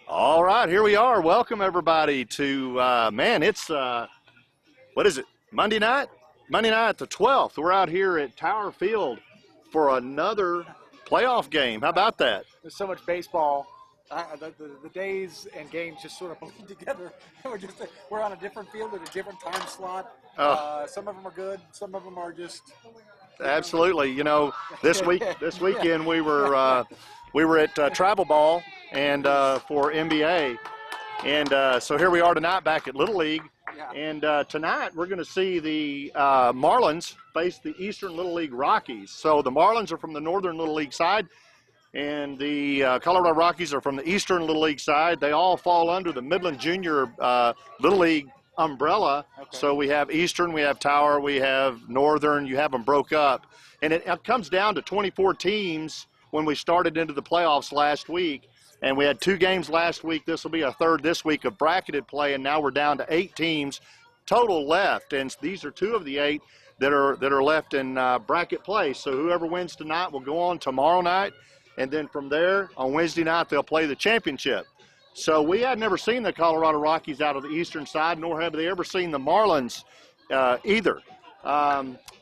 All right, here we are. Welcome everybody to man. It's what is it? Monday night. Monday night, the 12th. We're out here at Tower Field for another playoff game. How about that? There's so much baseball. The days and games just sort of blend together. We're on a different field at a different time slot. Some of them are good. Some of them are just Absolutely. You know, this weekend we were at Travel Ball and for NBA, and so here we are tonight back at Little League. Yeah. And tonight we're going to see the Marlins face the Eastern Little League Rockies. So the Marlins are from the Northern Little League side, and the Colorado Rockies are from the Eastern Little League side. They all fall under the Midland Junior Little League umbrella. Okay. So we have Eastern, we have Tower, we have Northern. You have them broke up. And it comes down to 24 teams when we started into the playoffs last week. And we had 2 games last week. This will be our third this week of bracketed play, and now we're down to 8 teams total left. And these are 2 of the 8 that are left in bracket play. So whoever wins tonight will go on tomorrow night, and then from there on Wednesday night they'll play the championship. So we had never seen the Colorado Rockies out of the eastern side, nor have they ever seen the Marlins either.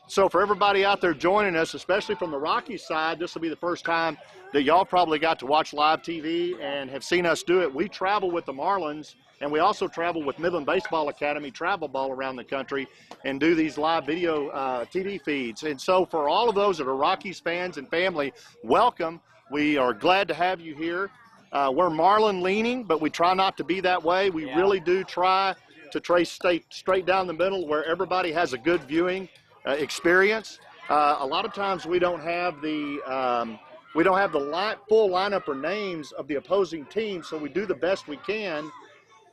So for everybody out there joining us, especially from the Rockies side, this will be the first time that y'all probably got to watch live TV and have seen us do it. We travel with the Marlins, and we also travel with Midland Baseball Academy Travel Ball around the country and do these live video TV feeds. And so for all of those that are Rockies fans and family, welcome. We are glad to have you here. We're Marlin leaning, but we try not to be that way. We really do try to trace straight down the middle where everybody has a good viewing experience. A lot of times we don't have the full lineup or names of the opposing team, so we do the best we can.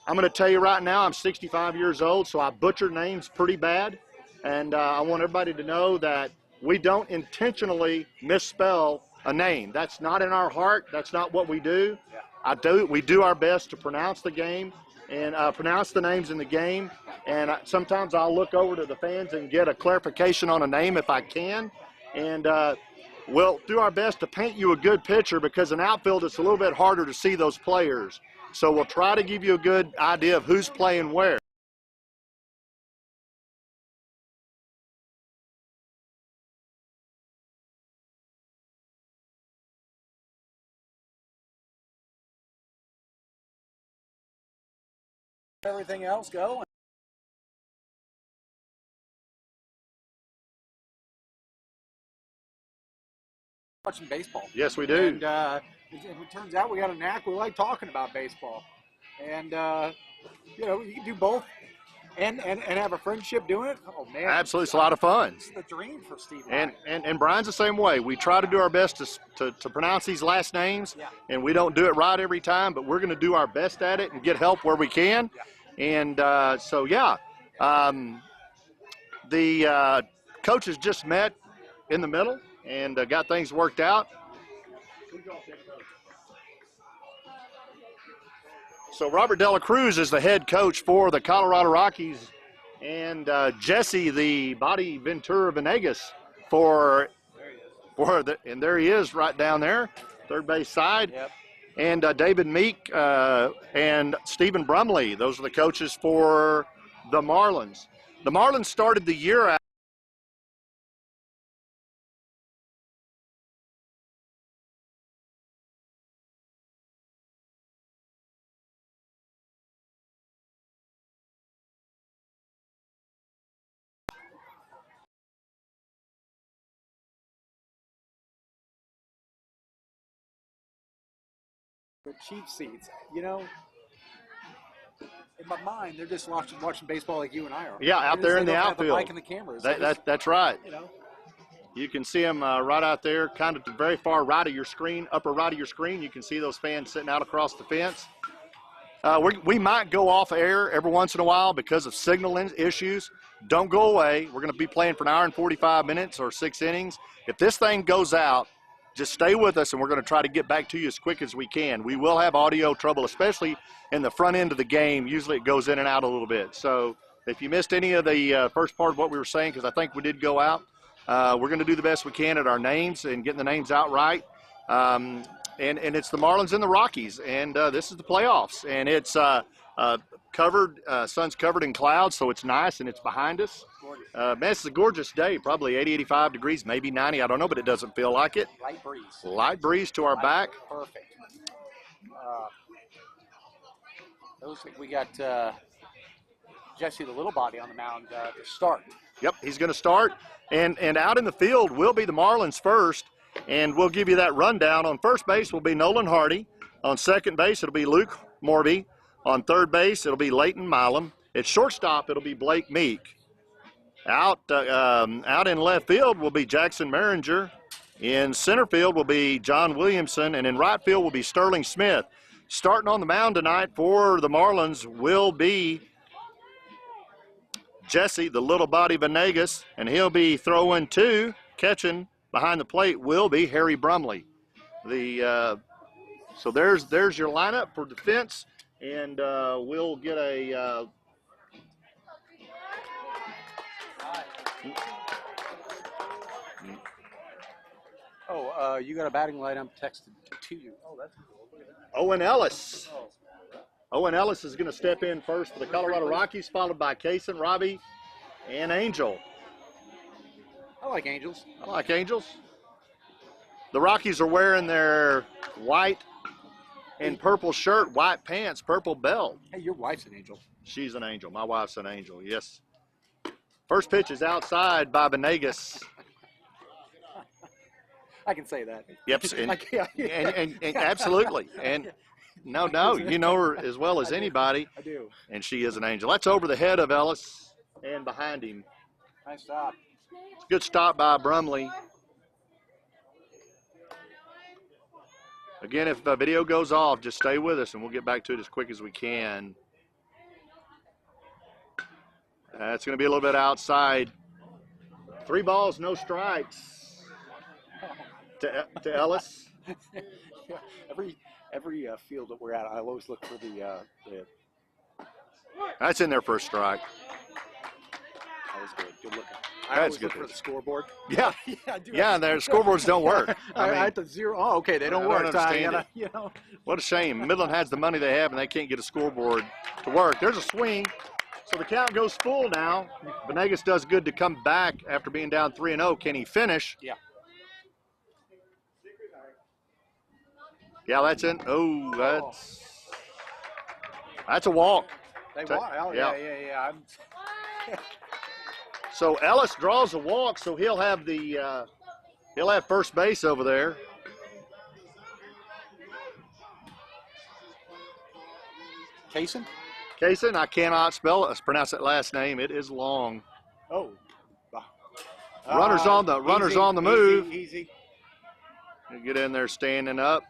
I'm going to tell you right now, I'm 65 years old, so I butcher names pretty bad, and I want everybody to know that we don't intentionally misspell a name. That's not in our heart. That's not what we do. We do our best to pronounce the game and pronounce the names in the game. And sometimes I'll look over to the fans and get a clarification on a name if I can. And we'll do our best to paint you a good picture, because in outfield it's a little bit harder to see those players. So we'll try to give you a good idea of who's playing where. everything else go. Watching baseball. Yes, we do. And it turns out we got a knack. We like talking about baseball, and you know, you can do both and have a friendship doing it. Oh man, Absolutely, it's a lot of fun. It's the dream for Steve. And Brian's the same way. We try to do our best to pronounce these last names, and we don't do it right every time, but we're going to do our best at it and get help where we can. And so the coaches just met in the middle and got things worked out. So Robert Dela Cruz is the head coach for the Colorado Rockies, and Jesse, the Body Ventura Venegas, and there he is right down there, third base side. Yep. And David Meek and Stephen Brumley, those are the coaches for the Marlins. The Marlins started the year out The cheap seats, you know, in my mind, they're just watching baseball like you and I are. Yeah, out there in the outfield. The mic and the cameras. That's right. You know, you can see them right out there, kind of the very far right of your screen, upper right of your screen. You can see those fans sitting out across the fence. We might go off air every once in a while because of signal issues. Don't go away. We're going to be playing for an hour and 45 minutes or 6 innings. If this thing goes out, just stay with us, and we're going to try to get back to you as quick as we can. We will have audio trouble, especially in the front end of the game. Usually it goes in and out a little bit. So if you missed any of the first part of what we were saying, because I think we did go out, we're going to do the best we can at our names and getting the names out right. and it's the Marlins and the Rockies, and this is the playoffs, and it's covered. Sun's covered in clouds, so it's nice, and it's behind us. Man, it's a gorgeous day. Probably 80, 85 degrees, maybe 90. I don't know, but it doesn't feel like it. Light breeze. Light breeze to our back. Perfect. Looks like we got Jesse the Little Body on the mound to start. Yep, he's going to start. And out in the field will be the Marlins first, and we'll give you that rundown. On first base will be Nolan Hardy. On second base, it'll be Luke Morby. On third base, it'll be Leighton Milam. At shortstop, it'll be Blake Meek. Out in left field will be Jackson Maringer. In center field will be John Williamson, and in right field will be Sterling Smith. Starting on the mound tonight for the Marlins will be Jesse, the little body Venegas, and he'll be throwing two. Catching behind the plate will be Harry Brumley. So there's your lineup for defense, and we'll get a you got a batting lineup texted to you. Oh, that's cool. Look at that. Owen Ellis. Owen Ellis is going to step in first for the Colorado Rockies, followed by Kaysen, Robbie, and Angel. I like Angels. I like Angels. The Rockies are wearing their white and purple shirt, white pants, purple belt. Hey, your wife's an Angel. She's an Angel. My wife's an Angel, yes. First pitch is outside by Venegas. I can say that. Yep, and absolutely. And no, you know her as well as anybody. I do. And she is an Angel. That's over the head of Ellis and behind him. Nice stop. Good stop by Brumley. Again, if the video goes off, just stay with us and we'll get back to it as quick as we can. It's going to be a little bit outside. 3 balls, no strikes to Ellis. Yeah, every field that we're at, I always look for the That's in there for a strike. That was good. Good looking. That's always good. Look for the scoreboard. Yeah, yeah, I do. Yeah. Their scoreboards don't work. I had to zero. Oh, okay, they don't work. Understand it. What a shame. Midland has the money they have, and they can't get a scoreboard to work. There's a swing. So the count goes full now. Venegas does good to come back after being down 3-0. Can he finish? Yeah. Yeah, that's in. That's a walk. They walk. Oh, yeah. So Ellis draws a walk, so he'll have first base over there. Kaysen, I cannot pronounce that last name. It is long. Oh. Runners on the move. Easy. Get in there standing up.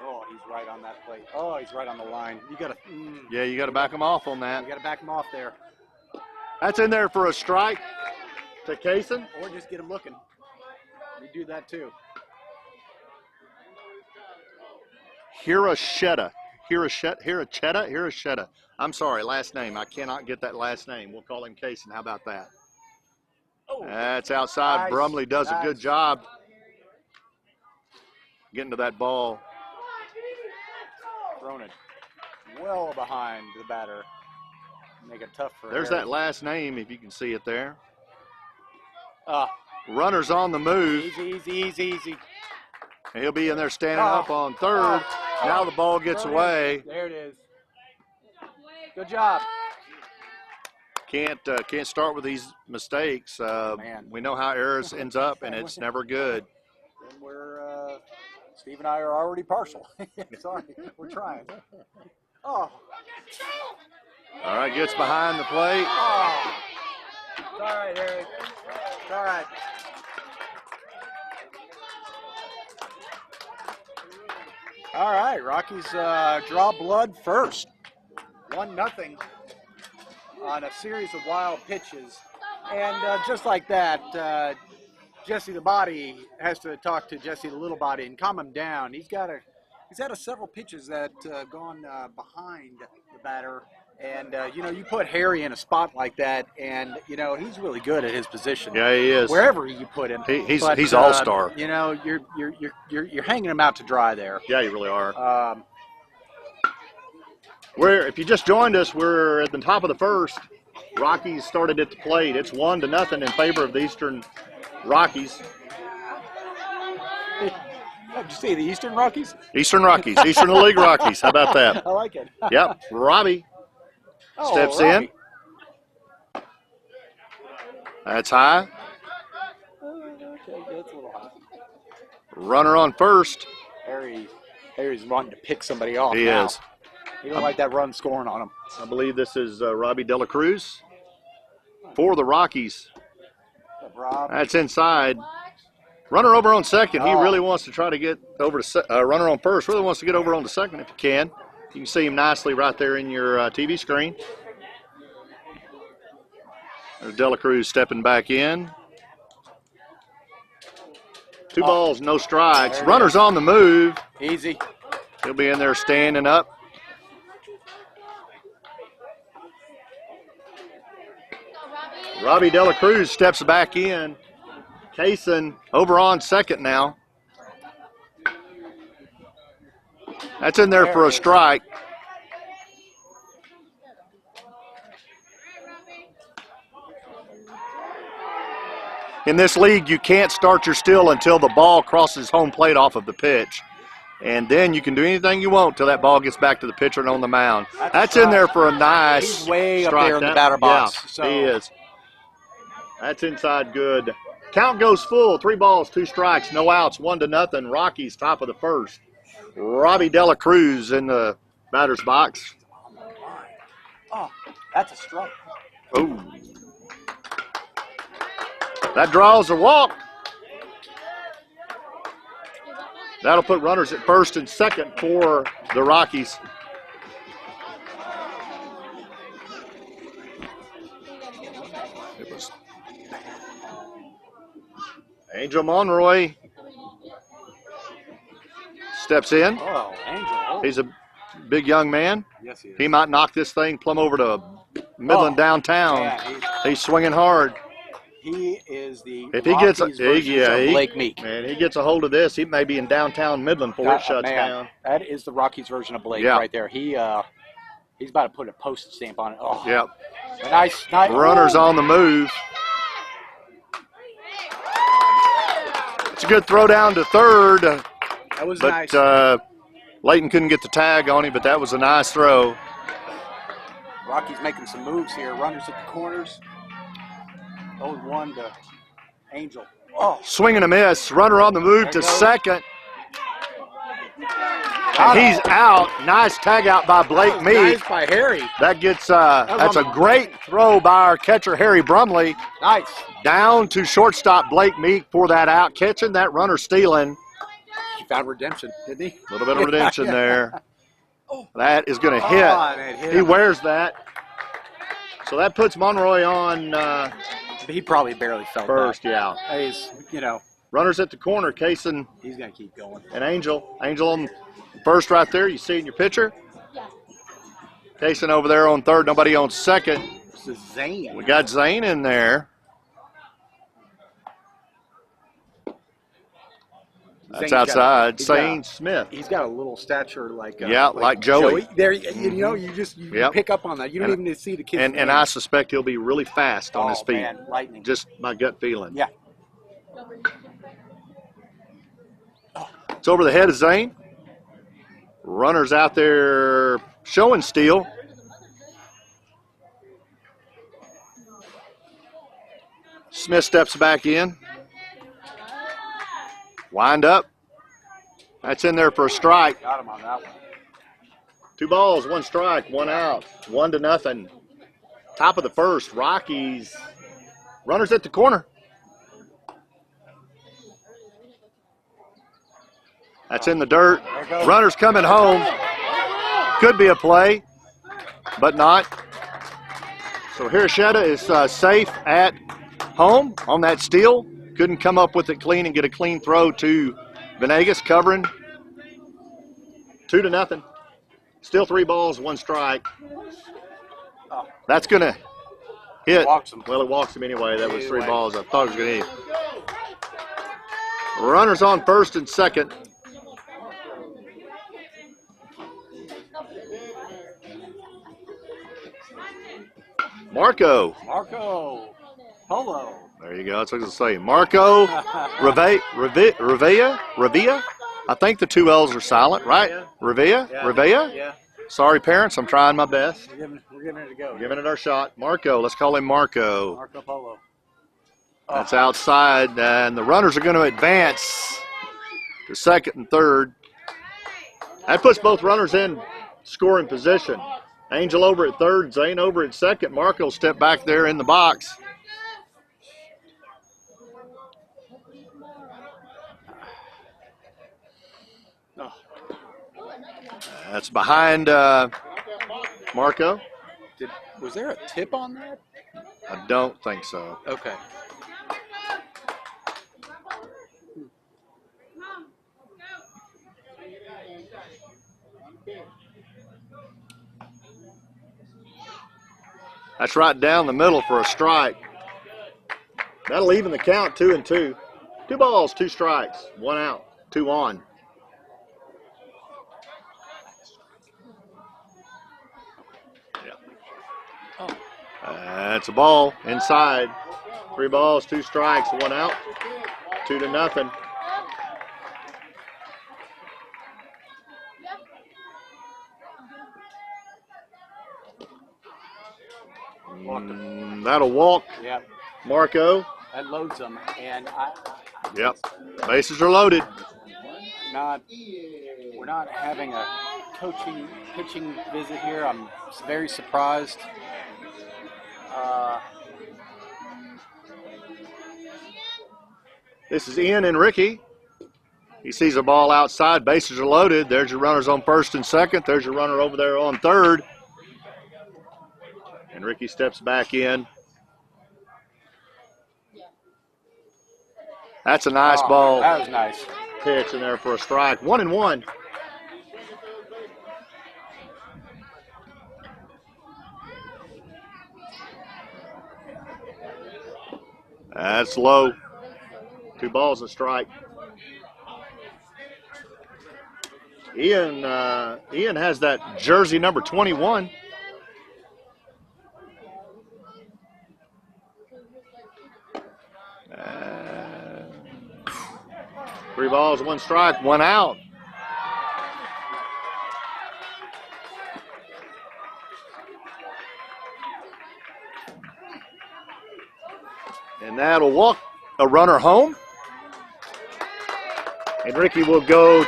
Oh, he's right on that plate. Oh, he's right on the line. You got to. Yeah, you got to back him off on that. You got to back him off there. That's in there for a strike to Kaysen. Or just get him looking. You do that too. Hiroshita. I'm sorry, last name. I cannot get that last name. We'll call him Kaysen. How about that? Oh, that's outside. Nice. Brumley does a good job getting to that ball. Thrown it well behind the batter. Make it tough for There's Harry. that last name, if you can see it there. Ah. Runners on the move. Easy. And he'll be in there standing up on third. Now the ball gets away. There it is. Good job. Can't start with these mistakes. We know how errors ends up, and it's never good. And Steve and I are already partial. Sorry, we're trying. Oh. All right, gets behind the plate. Oh. It's all right, Eric. It's all right. All right, Rockies draw blood first. 1-0 on a series of wild pitches. And just like that, Jesse the Body has to talk to Jesse the Little Body and calm him down. He's had several pitches that gone behind the batter And, you know, you put Harry in a spot like that, and, you know, he's really good at his position. Yeah, he is. Wherever you put him. He's all-star. You know, you're hanging him out to dry there. Yeah, you really are. If you just joined us, we're at the top of the first. Rockies started at the plate. It's 1-0 in favor of the Eastern Rockies. Did you say the Eastern Rockies? Eastern Rockies, Eastern League Rockies. How about that? I like it. Yep, Robbie steps Robbie. in. That's high. Okay, that's a little high. Runner on first. Harry's wanting to pick somebody off He now. is. He don't like that run scoring on him. I believe this is Robbie De La Cruz for the Rockies. Rob. That's inside. Runner over on second. He really wants to try to get over to runner on first. Really wants to get over on to second if he can. You can see him nicely right there in your TV screen. There's De La Cruz stepping back in. 2 balls, no strikes. Runner's on the move. Easy. He'll be in there standing up. Robbie De La Cruz steps back in. Kaysen over on second now. That's in there for a strike. In this league, you can't start your still until the ball crosses home plate off of the pitch. And then you can do anything you want till that ball gets back to the pitcher and on the mound. That's in there for a nice He's way strike. up there in the batter box. Yeah, so. he is. That's inside good. Count goes full. 3 balls, 2 strikes, no outs, 1-0. Rockies top of the first. Robbie De La Cruz in the batter's box. Oh, that's a strike. Oh. That draws a walk. That'll put runners at first and second for the Rockies. It was Angel Monroy steps in. Oh, Angel. Oh. He's a big young man. Yes, he is. He might knock this thing plumb over to Midland downtown. Yeah, he's swinging hard. He is the If he gets of Blake Meek. Man, he gets a hold of this, he may be in downtown Midland before it shuts down. That is the Rockies version of Blake right there. He's about to put a postage stamp on it. Oh, Yep. Nice. Runner's on the move. It's a good throw down to third. That was nice. Layton couldn't get the tag on him, but that was a nice throw. Rockies making some moves here. Runners at the corners. 0-1 to Angel. Oh. Swing and a miss. Runner on the move to second. And he's out. Nice tag out by Blake Meek. Nice by Harry. That gets that's a great throw by our catcher Harry Brumley. Nice. Down to shortstop Blake Meek for that out, catching that runner stealing. He found redemption, didn't he? A little bit of redemption there. That is going to hit. He wears that. So that puts Monroy on he probably barely felt first. that. Yeah. He's, runners at the corner. Kaysen. He's going to keep going. And Angel. Angel on first right there. You see it in your picture. Kaysen over there on third. Nobody on second. This is Zane. We got Zane in there. That's outside. Zane Smith. He's got a little stature like Joey. There, you pick up on that. You don't even see the kid. And I suspect he'll be really fast on his feet. Man, lightning. Just my gut feeling. Yeah. It's over the head of Zane. Runners out there showing steal. Smith steps back in. Wind up. That's in there for a strike. Got him on that one. 2 balls, 1 strike, 1 out, 1-0. Top of the first, Rockies. Runners at the corner. That's in the dirt. Runners coming home. Could be a play, but not. So Hiroshita is safe at home on that steal. Couldn't come up with it clean and get a clean throw to Venegas covering. 2-0. Still 3 balls, 1 strike. Oh, That's going to hit. walks him. Well, it walks him anyway. That was Either 3 way. balls. I thought it was going to hit. Runners on first and second. Marco. Marco Polo. There you go. That's what I was going to say. Marco Revilla. I think the 2 L's are silent, right? Revilla? Yeah. Revilla? Yeah. Sorry, parents. I'm trying my best. We're giving it a go. Giving it our shot. Marco. Let's call him Marco. Marco Polo. That's outside, and the runners are going to advance to second and third. That puts both runners in scoring position. Angel over at third, Zane over at second. Marco will step back there in the box. Oh. That's behind Marco. Was there a tip on that? I don't think so. Okay. That's right down the middle for a strike. That'll even the count 2-2. 2 balls, 2 strikes, 1 out, 2 on. That's a ball inside. 3 balls, 2 strikes, 1 out, 2-0. That'll walk. Yep. Marco. That loads them, and Yep. Bases are loaded. we're not having a pitching visit here. I'm very surprised. This is Ian and Ricky. He sees a ball outside. Bases are loaded. There's your runners on first and second. There's your runner over there on third. And Ricky steps back in. That's a nice ball. That was nice. Pitch in there for a strike. 1-1. That's low. 2 balls and a strike. Ian has that jersey number 21. Three balls, 1 strike, 1 out. And that'll walk a runner home. Enriquez will go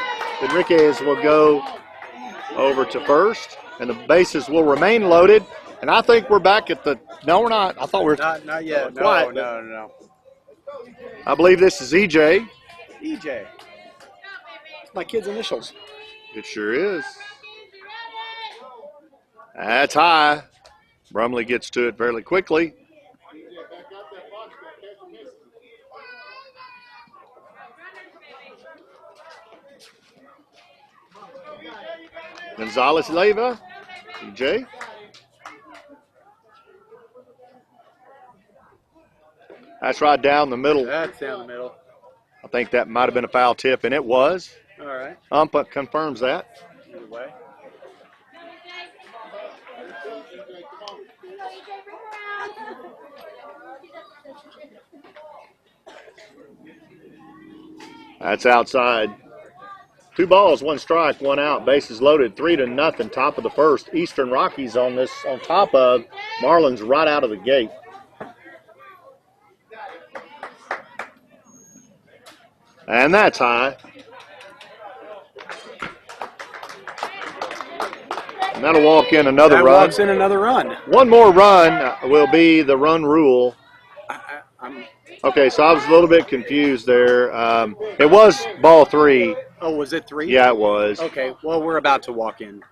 over to first, and the bases will remain loaded. And I think we're back at the. No, we're not. I thought we were not yet. Quiet, No. I believe this is EJ. EJ. It's my kid's initials. It sure is. That's high. Brumley gets to it fairly quickly. Gonzalez Leyva, EJ. That's right down the middle. That's down the middle. I think that might have been a foul tip, and it was. All right. Ump confirms that. Either way. That's outside. 2 balls, 1 strike, 1 out. Bases loaded, 3-0. Top of the first. Eastern Rockies on top of Marlins right out of the gate. And that's high. And that'll walk in another run. That walks in another run. 1 more run will be the run rule. Okay, so I was a little bit confused there. It was ball 3. Oh, was it 3? Yeah, it was. Okay, well, we're about to walk in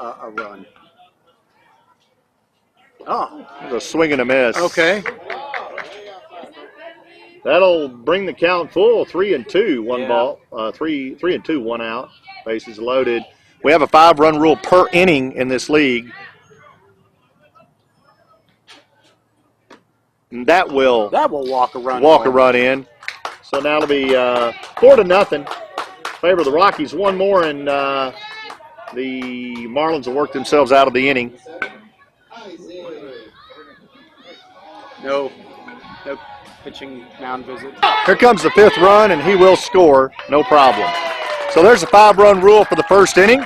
a run. Oh. It was a swing and a miss. Okay. That'll bring the count full. 3-2, 1 ball. 3-2, 1 out. Bases loaded. We have a 5-run rule per inning in this league. and that will walk a run in. So now it'll be 4-0. Favor of the Rockies. One more, and the Marlins will work themselves out of the inning. No pitching mound visit. Here comes the 5th run, and he will score, no problem. So there's a 5-run rule for the first inning.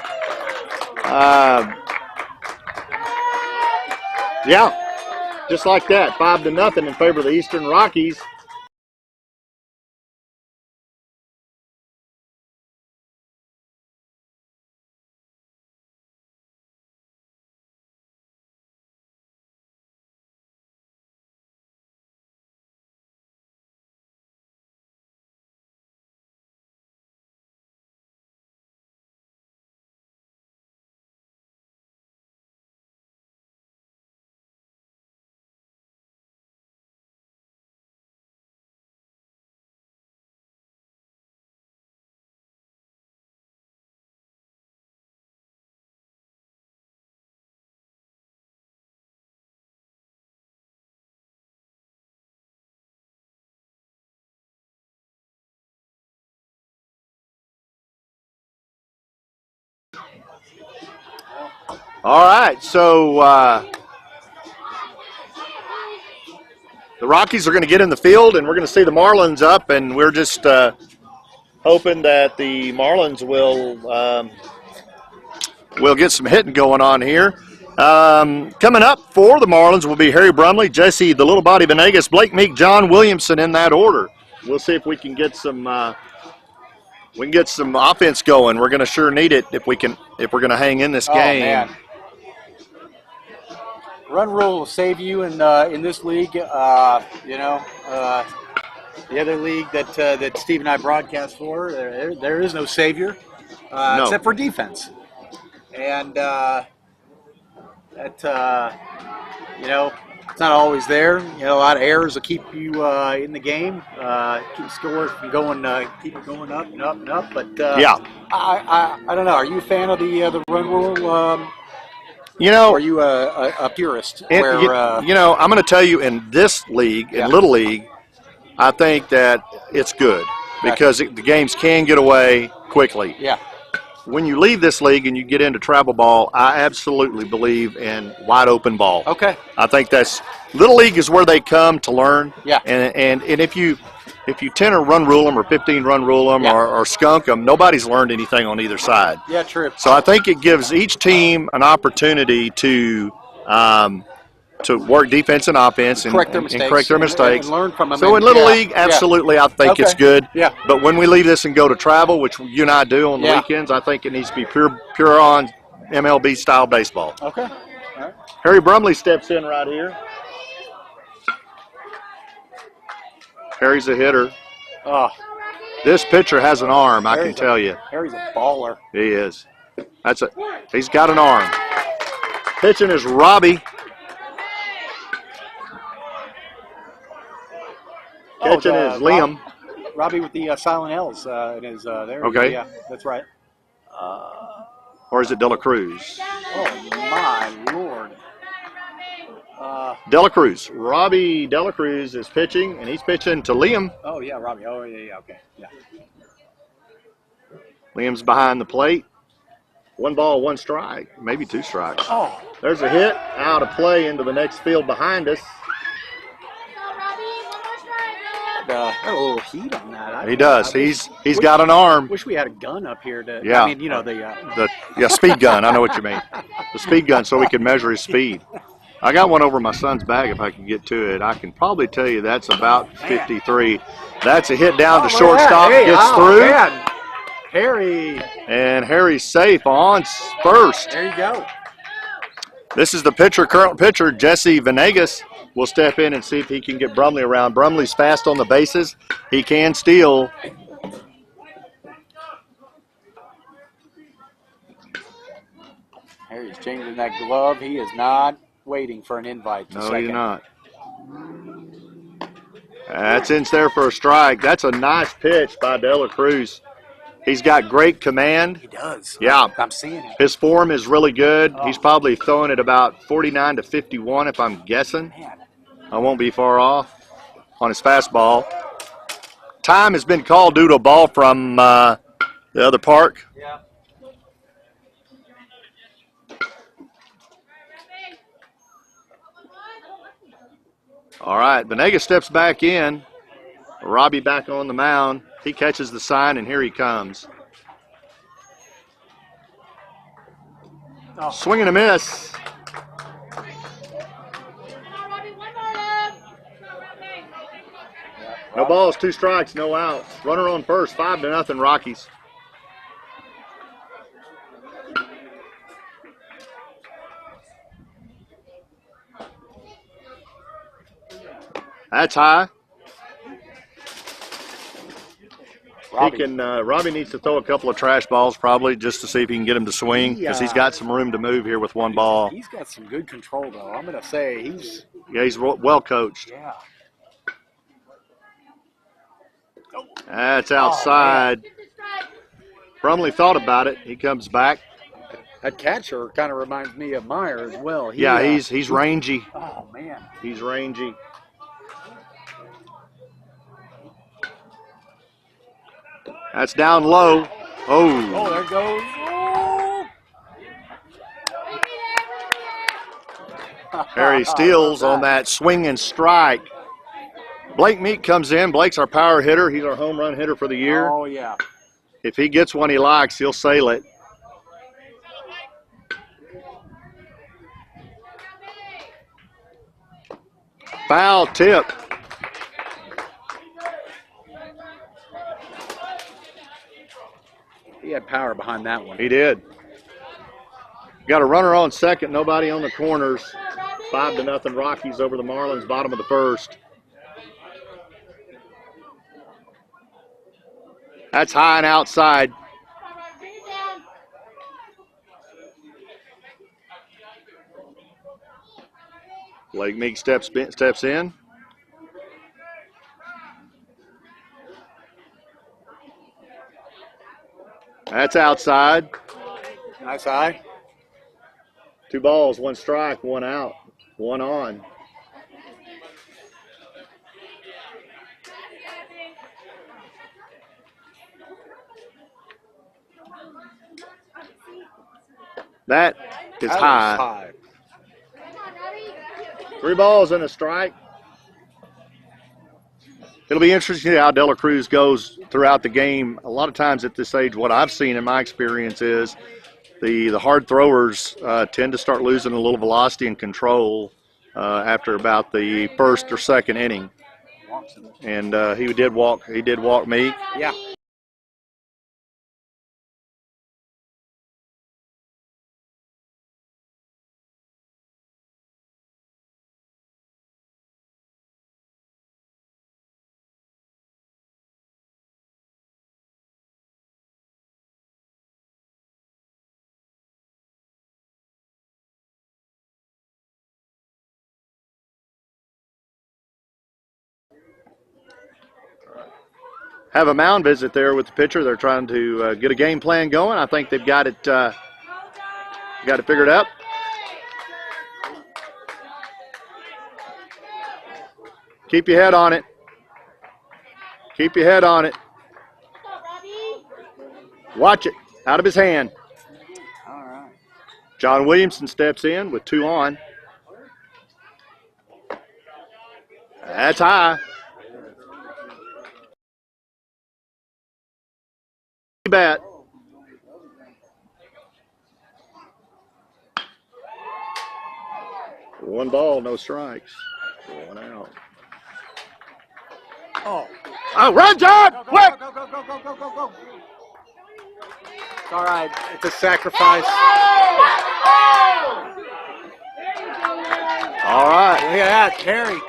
Yeah, just like that, 5-0 in favor of the Eastern Rockies. All right, so the Rockies are going to get in the field, and we're going to see the Marlins up, and we're just hoping that the Marlins will get some hitting going on here. Coming up for the Marlins will be Harry Brumley, Jesse the Little Body Venegas, Blake Meek, John Williamson in that order. We'll see if we can get some offense going. We're going to sure need it if we're going to hang in this game. Man. Run rule will save you in this league. The other league that Steve and I broadcast for, there is no savior except for defense, and it's not always there. A lot of errors will keep you in the game, keep score going, keep it going up and up and up. But I don't know. Are you a fan of the run rule? Or are you a purist? I'm going to tell you, in this league, in Little League, I think that it's good because the games can get away quickly. Yeah. When you leave this league and you get into travel ball, I absolutely believe in wide open ball. Okay. I think that's Little League is where they come to learn. Yeah. And if you 10 or run rule them or 15 run rule them or skunk them, nobody's learned anything on either side. Yeah, true. So I think it gives each team an opportunity to work defense and offense and correct their mistakes. And learn from them. So in Little League, absolutely, I think it's good. Yeah. But when we leave this and go to travel, which you and I do on the weekends, I think it needs to be pure on MLB style baseball. Okay. All right. Harry Brumley steps in right here. Harry's a hitter. Oh. This pitcher has an arm, I can tell you. Harry's a baller. He is. He's got an arm. Pitching is Robbie. Catching is Liam. Robbie with the silent L's in his there. Okay. Yeah, that's right. Or is it De La Cruz? Oh, my Lord. De La Cruz. Robbie De La Cruz is pitching, and he's pitching to Liam. Oh, yeah, Robbie. Oh, yeah, okay. Yeah. Liam's behind the plate. 1 ball, 1 strike. Maybe 2 strikes. Oh. There's a hit out of play into the next field behind us. Got a little heat on that. He does. He's got an arm. Wish we had a gun up here to. Yeah. I mean, the speed gun. I know what you mean. The speed gun, so we can measure his speed. I got one over my son's bag if I can get to it. I can probably tell you that's about 53. That's a hit down to shortstop. Gets through. Man. Harry. And Harry's safe on first. There you go. This is the current pitcher, Jesse Venegas. We'll step in and see if he can get Brumley around. Brumley's fast on the bases. He can steal. Harry's changing that glove. He is not waiting for an invite. No, he's not. That's in there for a strike. That's a nice pitch by De La Cruz. He's got great command. He does. Yeah. I'm seeing it. His form is really good. He's probably throwing it about 49 to 51 if I'm guessing. Man. I won't be far off on his fastball. Time has been called due to a ball from the other park. Yeah. All right, Benega steps back in. Robbie back on the mound. He catches the sign, and here he comes. Oh. Swing and a miss. No balls, 2 strikes, no outs. Runner on first, 5-0 Rockies. That's high. Robbie needs to throw a couple of trash balls probably just to see if he can get him to swing because he's got some room to move here with one ball. He's got some good control though. I'm going to say he's well coached. Yeah. That's outside. Brumley thought about it. He comes back. That catcher kind of reminds me of Meyer as well. He's rangy. Oh man. He's rangy. That's down low. Oh, there goes. Oh. Harry steals on that swing and strike. Blake Meek comes in. Blake's our power hitter. He's our home run hitter for the year. Oh, yeah. If he gets one he likes, he'll sail it. Foul tip. He had power behind that one. He did. Got a runner on second, nobody on the corners. 5-0 Rockies over the Marlins, bottom of the first. That's high and outside. Blake Meek steps in. That's outside. Nice eye. 2 balls, 1 strike, 1 out, 1 on. That is high. 3 balls and a strike. It'll be interesting to see how Dela Cruz goes throughout the game. A lot of times at this age, what I've seen in my experience is the hard throwers tend to start losing a little velocity and control after about the first or second inning. And he did walk Meek. Yeah. Have a mound visit there with the pitcher. They're trying to get a game plan going. I think they've got it figured out. Keep your head on it. Keep your head on it. Watch it. Out of his hand. All right. John Williamson steps in with 2 on. That's high. Bat. One ball, no strikes. 1 out. Oh, Run, John! Quick! Go. It's all right. It's a sacrifice. All right. Look at that, Terry.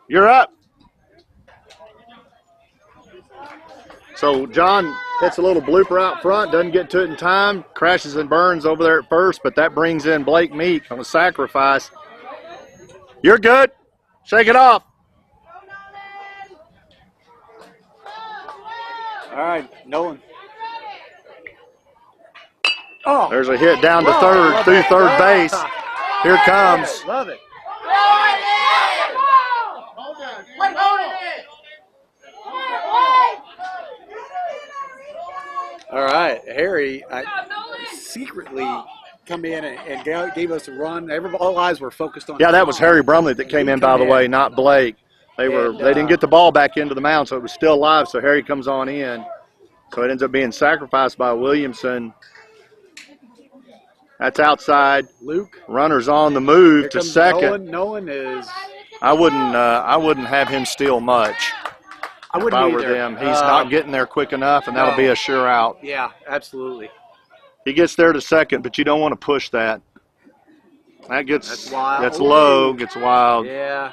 You're up. So John hits a little blooper out front, doesn't get to it in time, crashes and burns over there at first, but that brings in Blake Meek on a sacrifice. You're good. Shake it off. All right, Nolan. Oh, There's a hit down to third, through third base. Here it comes. Love it. All right, Harry secretly come in and gave us a run. All eyes were focused on. Yeah, that was Harry Brumley that came in, by the way, not Blake. They didn't get the ball back into the mound, so it was still live. So Harry comes on in. So it ends up being sacrificed by Williamson. That's outside. Luke. Runner's on the move to second. Nolan is. I wouldn't have him steal much. I wouldn't if I either. were them. He's not getting there quick enough, and that'll be a sure out. Yeah, absolutely. He gets there to second, but you don't want to push that. That's wild. That's low, gets wild. Yeah.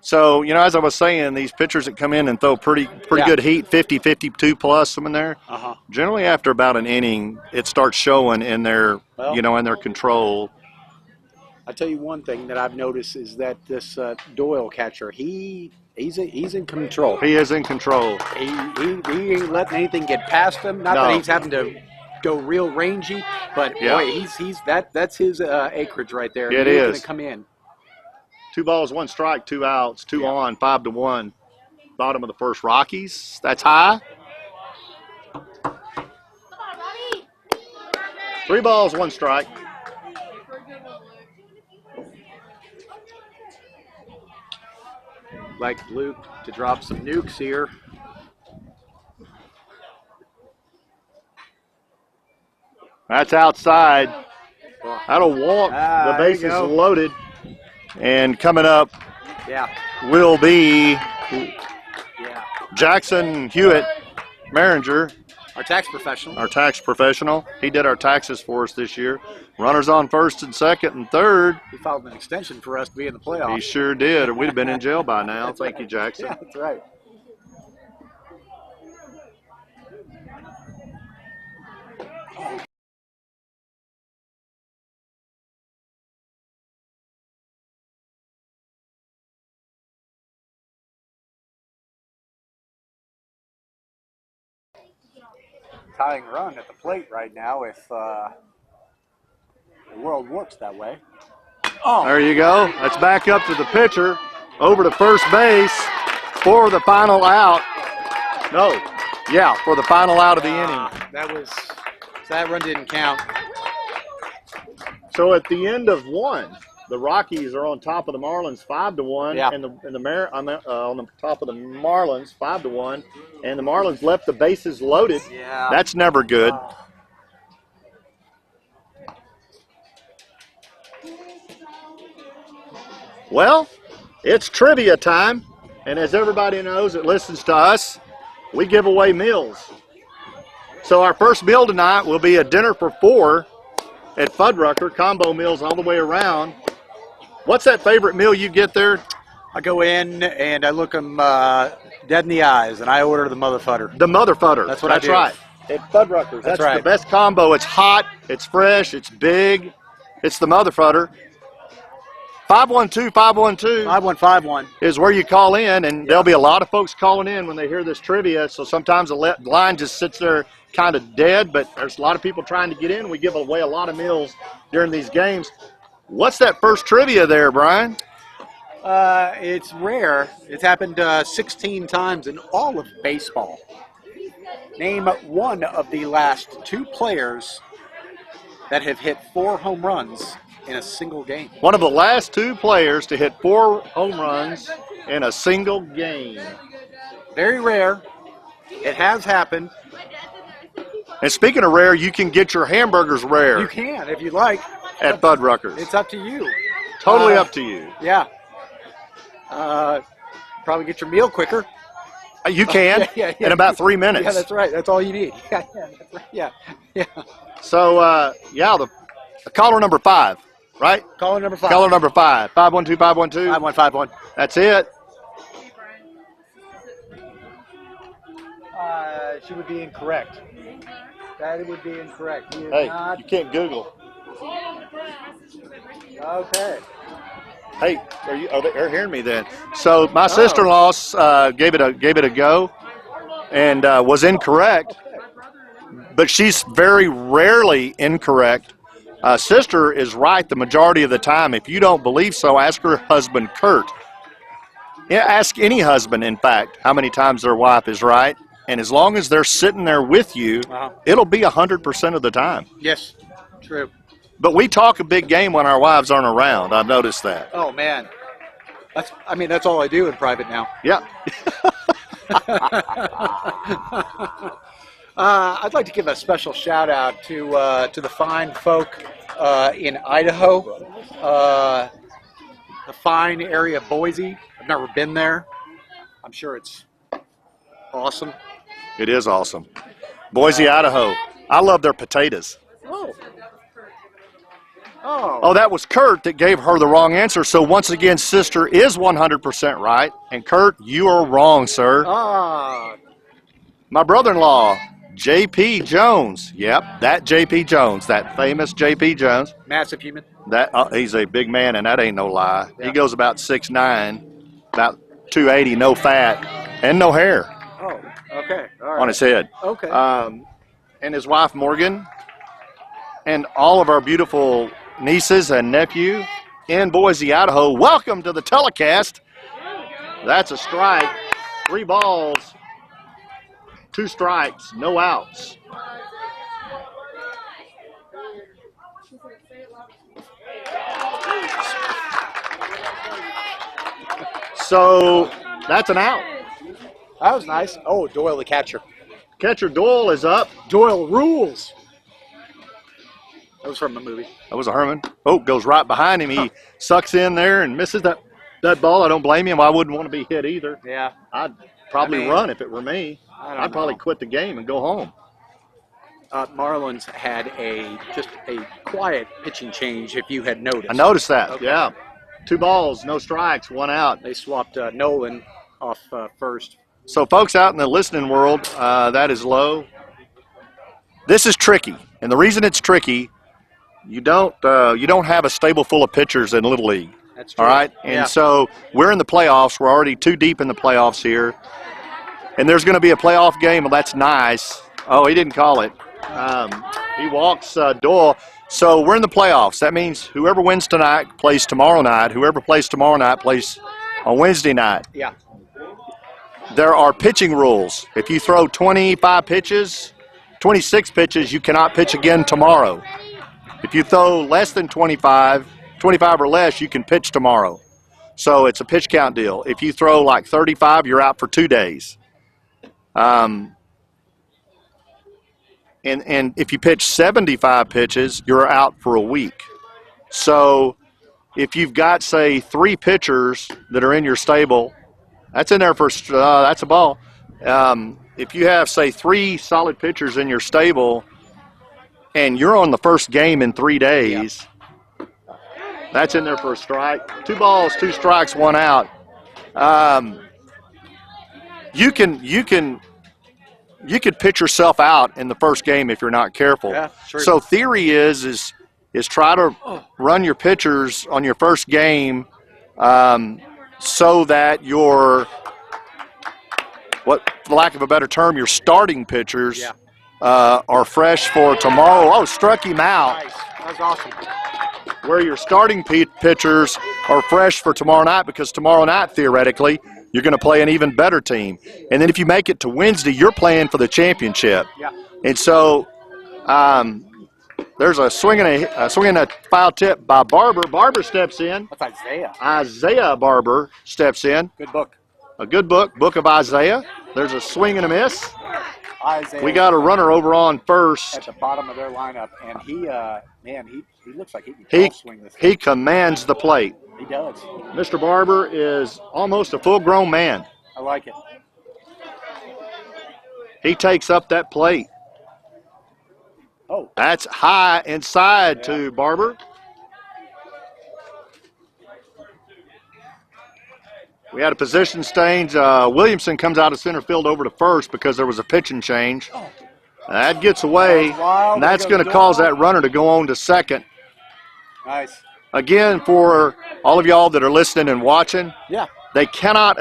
So, as I was saying, these pitchers that come in and throw pretty good heat, 50, 52 plus, some in there, generally after about an inning, it starts showing in their, in their control. I'll tell you one thing that I've noticed is that this Doyle catcher, he's in control. He is in control. He ain't letting anything get past him. Not that he's having to go real rangy, but boy, that's his acreage right there. It He's is. Going to come in. 2 balls, 1 strike, 2 outs, 2 on, 5-1. Bottom of the first, Rockies. That's high. 3 balls, 1 strike. Like Luke to drop some nukes here. That's outside. That'll walk. The base is loaded. And coming up will be Jackson Hewitt Maringer. Our tax professional. He did our taxes for us this year. Runners on first and second and third. He filed an extension for us to be in the playoffs. He sure did, or we'd have been in jail by now. Thank you, Jackson. Yeah, that's right. Tying run at the plate right now if the world works that way. Oh. There you go. Let's back up to the pitcher, over to first base for the final out. For the final out of the inning. That run didn't count. So at the end of 1, the Rockies are on top of the Marlins 5-1, and on the top of the Marlins 5-1, and the Marlins left the bases loaded. Yeah. That's never good. Well, it's trivia time, and as everybody knows that listens to us, we give away meals. So our first meal tonight will be a dinner for 4 at Fuddrucker, combo meals all the way around. What's that favorite meal you get there? I go in and I look them dead in the eyes, and I order the Mother Fudder. The Mother Fudder. That's what I do. That's right. At Fuddruckers. That's right. The best combo. It's hot, it's fresh, it's big. It's the Mother Fudder. 512-512. 5151 is where you call in, and there'll be a lot of folks calling in when they hear this trivia. So sometimes the line just sits there kind of dead, but there's a lot of people trying to get in. We give away a lot of meals during these games. What's that first trivia there, Brian? It's rare. It's happened 16 times in all of baseball. Name one of the last 2 players that have hit 4 home runs in a single game. One of the last 2 players to hit 4 home runs in a single game. Very rare. It has happened. And speaking of rare, you can get your hamburgers rare. You can, if you like. At Fuddruckers. It's up to you. Totally up to you. Yeah. Probably get your meal quicker. You can in about 3 minutes. Yeah, that's right. That's all you need. Yeah. So, the caller number 5, right? Caller number 5. Caller number 5. 512-512. 5151. That's it. She would be incorrect. That would be incorrect. Hey, you can't Google. Okay. Hey, they're hearing me then. So my sister-in-law gave it a go, and was incorrect. But she's very rarely incorrect Sister is right the majority of the time. If you don't believe so, ask her husband, Kurt. Yeah, ask any husband, in fact, how many times their wife is right. And as long as they're sitting there with you, it'll be 100% of the time. Yes, true. But we talk a big game when our wives aren't around. I've noticed that. Oh, man. That's all I do in private now. Yeah. I'd like to give a special shout out to the fine folk in Idaho, the fine area of Boise. I've never been there. I'm sure it's awesome. It is awesome. Boise, Idaho. I love their potatoes. Oh, that was Kurt that gave her the wrong answer. So once again, Sister is 100% right. And Kurt, you are wrong, sir. My brother-in-law, J.P. Jones. Yep, that J.P. Jones, that famous J.P. Jones. Massive human. He's a big man, and that ain't no lie. Yeah. He goes about 6'9", about 280, no fat, and no hair. Oh, okay. All right. On his head. Okay. And his wife, Morgan, and all of our beautiful nieces and nephew in Boise, Idaho. Welcome to the telecast. That's a strike. 3 balls, 2 strikes, no outs. So that's an out. That was nice. Oh, Doyle the catcher. Catcher Doyle is up. Doyle rules. That was from the movie. That was a Herman. Oh, goes right behind him. He sucks in there and misses that ball. I don't blame him. I wouldn't want to be hit either. Yeah. I'd probably run if it were me. I'd probably quit the game and go home. Marlins had just a quiet pitching change, if you had noticed. I noticed that, okay. Yeah. 2 balls, no strikes, 1 out. They swapped Nolan off first. So, folks out in the listening world, that is low. This is tricky, and the reason it's tricky, you don't have a stable full of pitchers in Little League. That's true. All right, and so we're in the playoffs. We're already too deep in the playoffs here, and there's going to be a playoff game. Well, that's nice. Oh, he didn't call it. He walks Doyle. So we're in the playoffs. That means whoever wins tonight plays tomorrow night. Whoever plays tomorrow night plays on Wednesday night. Yeah. There are pitching rules. If you throw 25 pitches, 26 pitches, you cannot pitch again tomorrow. If you throw less than 25 or less, you can pitch tomorrow. So it's a pitch count deal. If you throw like 35, you're out for 2 days. And if you pitch 75 pitches, you're out for a week. So if you've got, say, 3 pitchers that are in your stable, that's in there for that's a ball. If you have, say, 3 solid pitchers in your stable and you're on the first game in 3 days, that's in there for a strike. 2 balls, 2 strikes, 1 out. You could pitch yourself out in the first game if you're not careful. Yeah, sure. So theory is try to run your pitchers on your first game so that your, for lack of a better term, your starting pitchers are fresh for tomorrow. Oh, struck him out. Nice. That was awesome. Where your starting pitchers are fresh for tomorrow night, because tomorrow night, theoretically, you're going to play an even better team. And then if you make it to Wednesday, you're playing for the championship. Yeah. And so there's a swing and a foul tip by Barber. Barber steps in. That's Isaiah. Isaiah Barber steps in. Good book. A good book of Isaiah. There's a swing and a miss. Isaiah. We got a runner over on first. At the bottom of their lineup, and he looks like he can swing this. He commands the plate. He does. Mr. Barber is almost a full-grown man. I like it. He takes up that plate. Oh. That's high inside to Barber. We had a position change. Williamson comes out of center field over to first because there was a pitching change. Oh. That gets away, and that's going to cause that runner to go on to second. Nice. Again, for all of y'all that are listening and watching, they cannot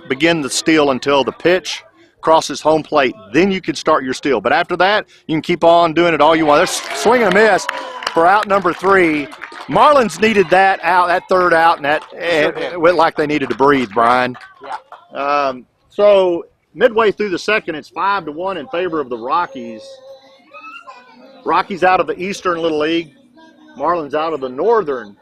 begin the steal until the pitch crosses home plate. Then you can start your steal. But after that, you can keep on doing it all you want. There's swing and a miss. for out number 3. Marlins needed that out, that third out, and that it went like they needed to breathe, Brian. Yeah. So midway through the second, it's 5-1 in favor of the Rockies. Rockies out of the Eastern Little League, Marlins out of the Northern.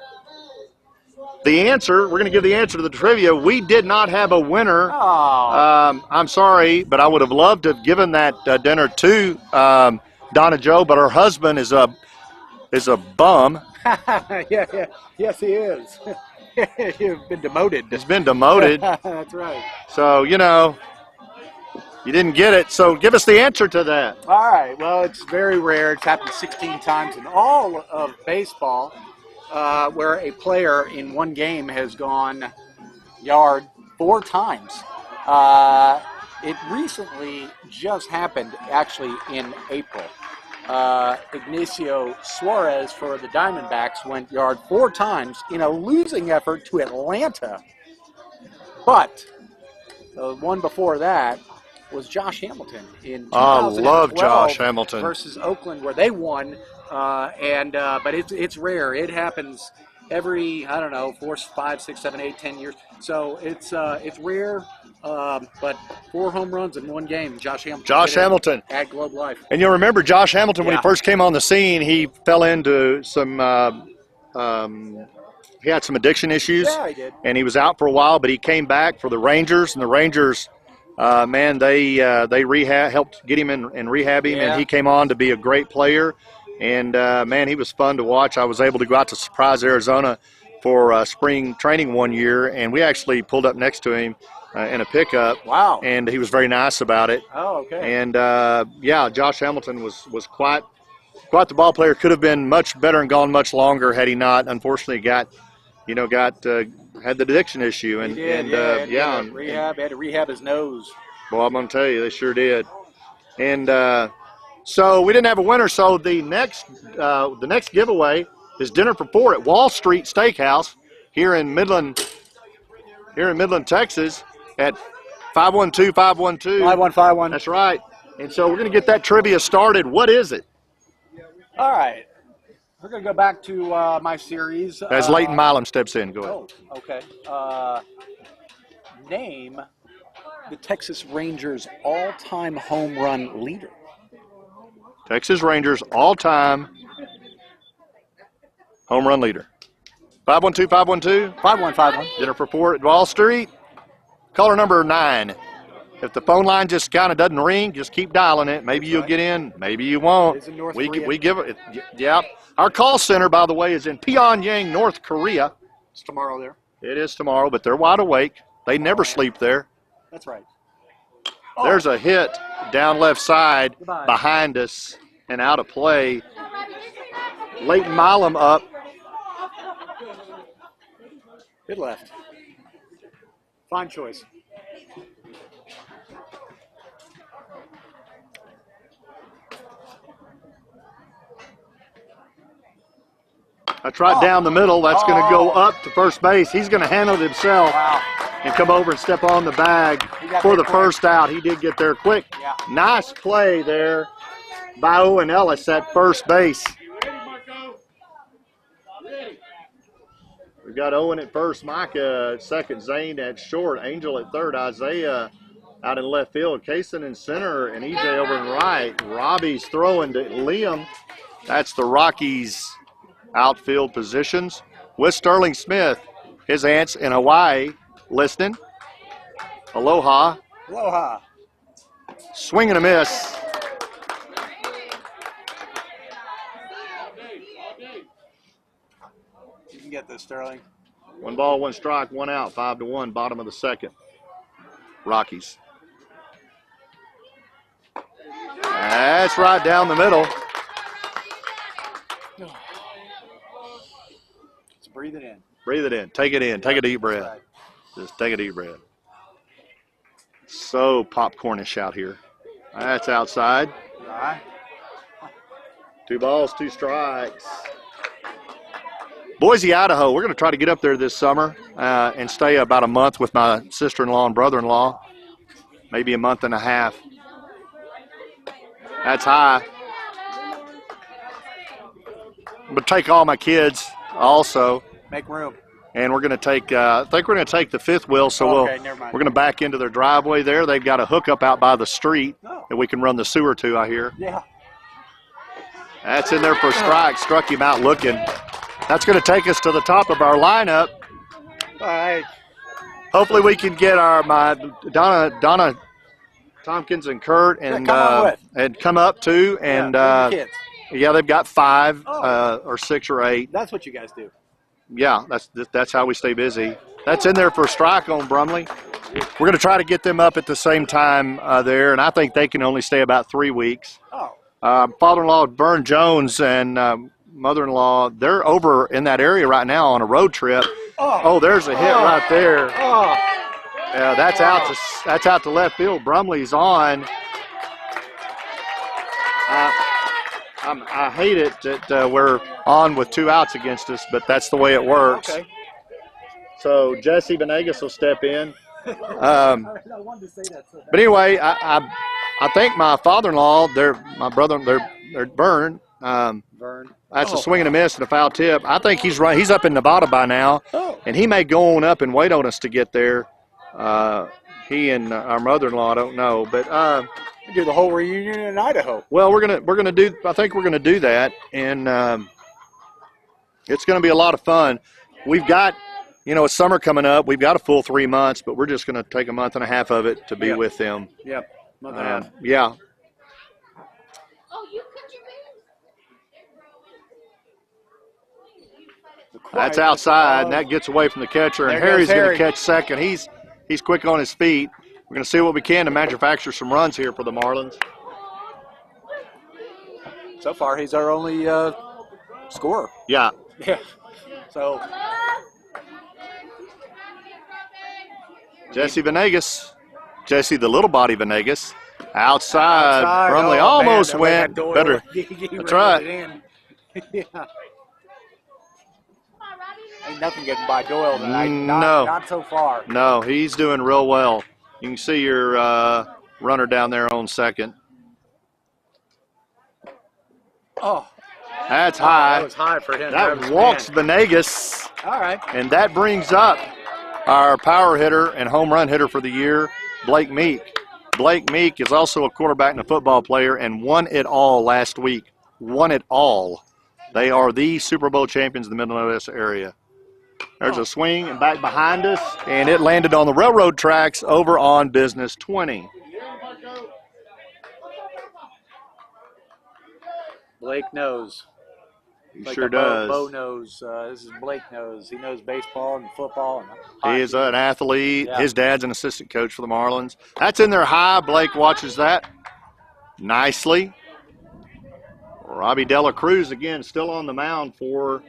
The answer, we're going to give the answer to the trivia. We did not have a winner. Oh. I'm sorry, but I would have loved to have given that dinner to Donna Joe, but her husband is a bum. Yeah. Yes, he is. You've been demoted. He's been demoted. That's right. So, you didn't get it. So give us the answer to that. All right. Well, it's very rare. It's happened 16 times in all of baseball where a player in one game has gone yard 4 times. It recently just happened, actually, in April. Ignacio Suarez for the Diamondbacks went yard 4 times in a losing effort to Atlanta. But the one before that was Josh Hamilton in 2012 I love Josh Hamilton versus Oakland, where they won. But it's rare. It happens every 4, 5, 6, 7, 8, 10 years. So it's rare. But 4 home runs in one game. Josh Hamilton at Globe Life. And you'll remember Josh Hamilton when he first came on the scene. He fell into some. He had some addiction issues. Yeah, he did. And he was out for a while, but he came back for the Rangers, and the Rangers. They helped get him and rehab him, and he came on to be a great player. And, he was fun to watch. I was able to go out to Surprise, Arizona for spring training one year, and we actually pulled up next to him in a pickup. Wow. And he was very nice about it. Oh, okay. And, Josh Hamilton was quite the ball player. Could have been much better and gone much longer had he not, unfortunately, had the addiction issue. And, he did, had to rehab his nose. Well, I'm going to tell you, they sure did. And so we didn't have a winner. So the next giveaway is dinner for 4 at Wall Street Steakhouse here in Midland, Texas, at 512-512. 5151. That's right. And so we're going to get that trivia started. What is it? All right. We're going to go back to my series. As Leighton Milam steps in. Go ahead. Oh, okay. Name the Texas Rangers' all-time home run leader. Texas Rangers all-time home run leader. 512-512. 5151. Dinner for 4 at Wall Street. Caller number 9. If the phone line just kind of doesn't ring, just keep dialing it. Maybe you'll get in. Maybe you won't. It's in North We Korea. give it. Yeah. Our call center, by the way, is in Pyongyang, North Korea. It's tomorrow there. It is tomorrow, but they're wide awake. They never sleep there. That's right. There's a hit down left side Goodbye. behind us and out of play. Leighton Milam up. Good left. Fine choice. That's right down the middle. That's going to go up to first base. He's going to handle it himself and come over and step on the bag for the first out. He did get there quick. Yeah. Nice play there by Owen Ellis at first base. We've got Owen at first, Micah at second, Zane at short, Angel at third, Isaiah out in left field, Kaysen in center, and EJ over in right. Robbie's throwing to Liam. That's the Rockies' outfield positions. With Sterling Smith, his aunt's in Hawaii, listening. Aloha. Aloha. Swing and a miss. You can get this, Sterling. 1 ball, 1 strike, 1 out, 5-1, bottom of the second. Rockies. That's right down the middle. Just breathe it in. Breathe it in. Take it in. Take a deep breath. Right. Just take a deep breath. So popcornish out here. That's outside. All right. 2 balls, 2 strikes. Boise, Idaho. We're going to try to get up there this summer and stay about a month with my sister-in-law and brother-in-law. Maybe a month and a half. That's high. but take all my kids also. Make room. And we're going to take, I think we're going to take the fifth wheel, so Okay, never mind. we're going to back into their driveway there. They've got a hookup out by the street that we can run the sewer to, I hear. Yeah. That's in there for a strike. Struck him out looking. That's going to take us to the top of our lineup. All right. Hopefully we can get my Donna Tompkins and Kurt and come up too. And kids. yeah, they've got 5 or 6 or 8. That's what you guys do. Yeah, that's how we stay busy. That's in there for a strike on Brumley. We're going to try to get them up at the same time there, and I think they can only stay about 3 weeks. Father-in-law Vern Jones and mother-in-law, they're over in that area right now on a road trip. Oh, there's a hit right there. Yeah, that's out to left field. Brumley's on. I hate it that we're on with 2 outs against us, but that's the way it works. Okay. So Jesse Venegas will step in. But anyway, I think my father-in-law, my brother, they're Vern. That's a swing and a miss and a foul tip. I think he's right. He's up in Nevada by now, and he may go on up and wait on us to get there. He and our mother-in-law, I don't know, but do the whole reunion in Idaho. well, we're gonna do. I think we're gonna do that, and it's gonna be a lot of fun. We've got, it's summer coming up. We've got a full 3 months, but we're just gonna take a month and a half of it to be with them. Yeah, month and a half. Yeah. That's outside, and that gets away from the catcher. And Harry's going to catch second. He's quick on his feet. We're going to see what we can to manufacture some runs here for the Marlins. So far, he's our only scorer. Yeah. Yeah. So Jesse Venegas. Jesse the little body Venegas. Outside. Brumley almost went. Better. That's right. Yeah. Ain't nothing getting by Doyle tonight. No. Not so far. No, he's doing real well. You can see your runner down there on second. Oh. That's high. That was high for him. That walks Venegas. All right. And that brings up our power hitter and home run hitter for the year, Blake Meek. Blake Meek is also a quarterback and a football player and won it all last week. Won it all. They are the Super Bowl champions in the Middle area. There's a swing and back behind us, and it landed on the railroad tracks over on Business 20. Blake knows. He sure does. Bo knows. This is Blake knows. He knows baseball and football. And he is an athlete. Yeah. His dad's an assistant coach for the Marlins. That's in there high. Blake watches that nicely. Robbie Dela Cruz, again, still on the mound for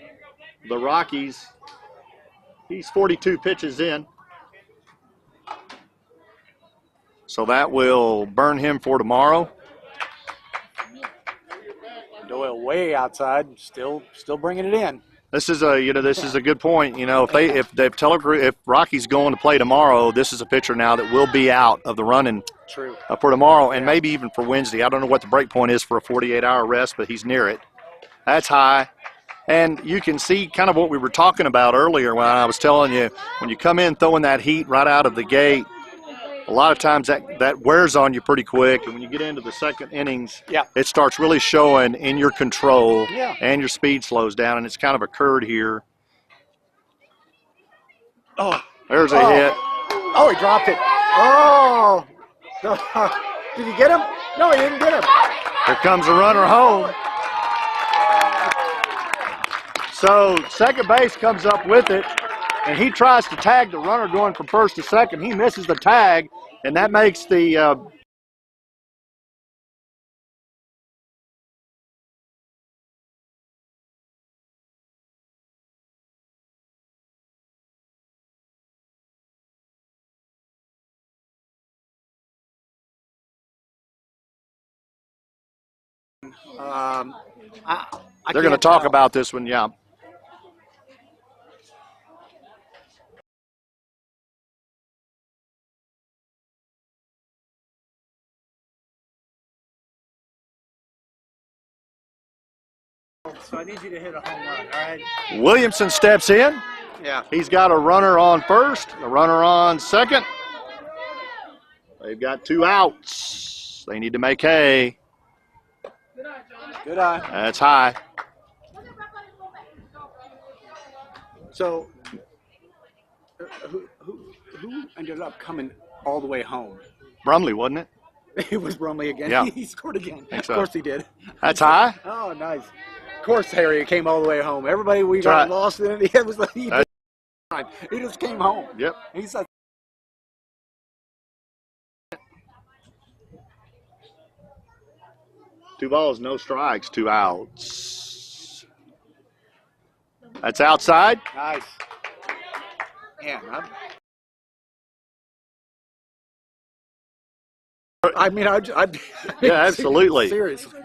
the Rockies. He's 42 pitches in. So that will burn him for tomorrow. Doyle way outside, still bringing it in. This is a good point. If Rocky's going to play tomorrow, this is a pitcher now that will be out of the running. True. For tomorrow and maybe even for Wednesday. I don't know what the break point is for a 48-hour rest, but he's near it. That's high. And you can see kind of what we were talking about earlier when I was telling you, when you come in throwing that heat right out of the gate, a lot of times that wears on you pretty quick. And when you get into the second innings, it starts really showing in your control and your speed slows down, and it's kind of occurred here. Oh. There's a hit. Oh, he dropped it. Oh. Did he get him? No, he didn't get him. Here comes the runner home. So second base comes up with it, and he tries to tag the runner going from first to second. He misses the tag, and that makes the they're going to talk about this one, yeah. So I need you to hit a home run, all right? Williamson steps in. Yeah. He's got a runner on first, a runner on second. They've got 2 outs. They need to make hay. Good eye. That's high. So who ended up coming all the way home? Brumley, wasn't it? It was Brumley again. Yeah. He scored again. Think so. Of course he did. That's high. Oh, nice. Of course, Harry came all the way home. Everybody we got right. lost in it. It was like he just came home. Yep. He said. 2 balls, no strikes, 2 outs. That's outside. Nice. Yeah. I mean, I'd Yeah, absolutely. Seriously.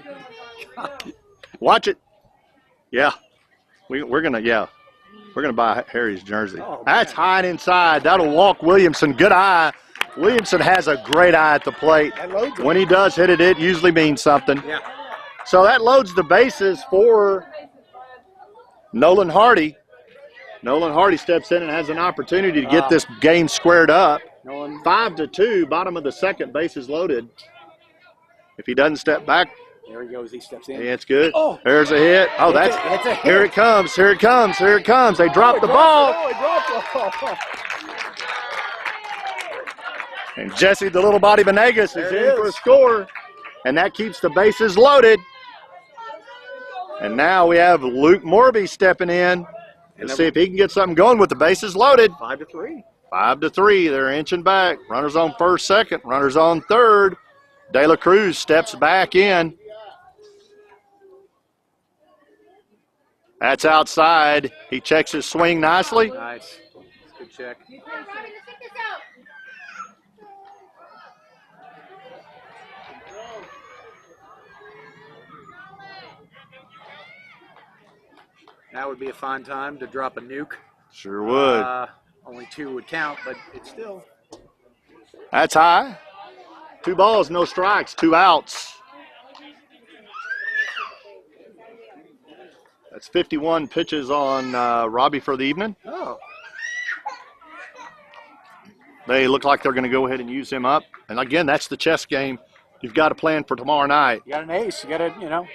Watch it. Yeah. We're gonna buy Harry's jersey. Oh, That's man. high and inside. That'll walk Williamson. Good eye. Williamson has a great eye at the plate. That loads it. When he does hit it, it usually means something. Yeah. So that loads the bases for Nolan Hardy. Nolan Hardy steps in and has an opportunity to get this game squared up. Nolan. 5-2, bottom of the second, bases loaded. If he doesn't step back, There he goes. He steps in. yeah, it's good. Oh. There's a hit. Oh, It's a hit. here it comes. Here it comes. Here it comes. They drop the ball. Oh, he dropped the ball. And Jesse, the little body Venegas, is There in it for a is. score. And that keeps the bases loaded. And now we have Luke Morby stepping in to see if he can get something going with the bases loaded. 5-3. 5-3. They're inching back. Runners on first, second. Runners on third. De La Cruz steps back in. That's outside. He checks his swing nicely. Nice. Good check. That would be a fine time to drop a nuke. Sure would. Only 2 would count, but it's still. That's high. 2 balls, no strikes, 2 outs. That's 51 pitches on Robbie for the evening. Oh. They look like they're going to go ahead and use him up. And again, that's the chess game. You've got to plan for tomorrow night. You got an ace. You got to,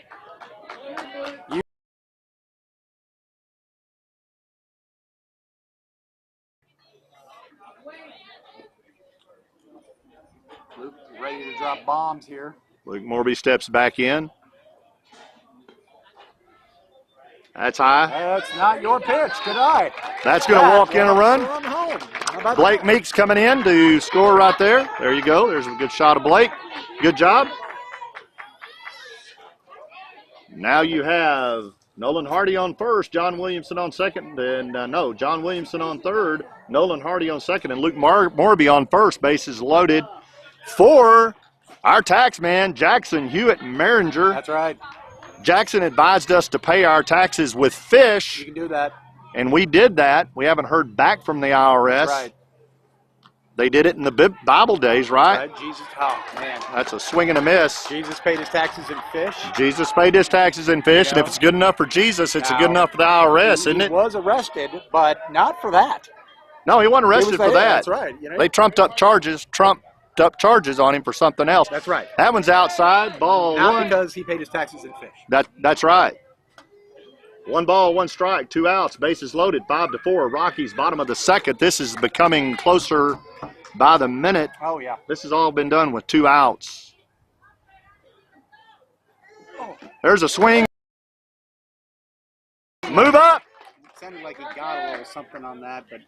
Luke ready to drop bombs here. Luke Morby steps back in. That's high. That's not your pitch. Good eye. That's going to walk in a run. Run home. How about Blake Meeks coming in to score right there. There you go. There's a good shot of Blake. Good job. Now you have Nolan Hardy on first, John Williamson on second, and John Williamson on third, Nolan Hardy on second, and Luke Morby on first. Bases loaded for our tax man, Jackson Hewitt Maringer. That's right. Jackson advised us to pay our taxes with fish, You can do that. and we did that. We haven't heard back from the IRS. That's right. They did it in the Bible days, right? Right. Jesus. Oh, man. That's a swing and a miss. Jesus paid his taxes in fish. Jesus paid his taxes in fish, and if it's good enough for Jesus, it's good enough for the IRS, isn't He it? was arrested, but not for that. No, he wasn't arrested for that. That's right. They trumped up charges on him for something else. That's right. That one's outside, ball Not one. because he paid his taxes in fish. That's right. 1 ball, 1 strike, 2 outs, bases loaded, 5-4. Rockies, bottom of the second. This is becoming closer by the minute. Oh, yeah. This has all been done with 2 outs. There's a swing. Move up. It sounded like he got a little something on that, but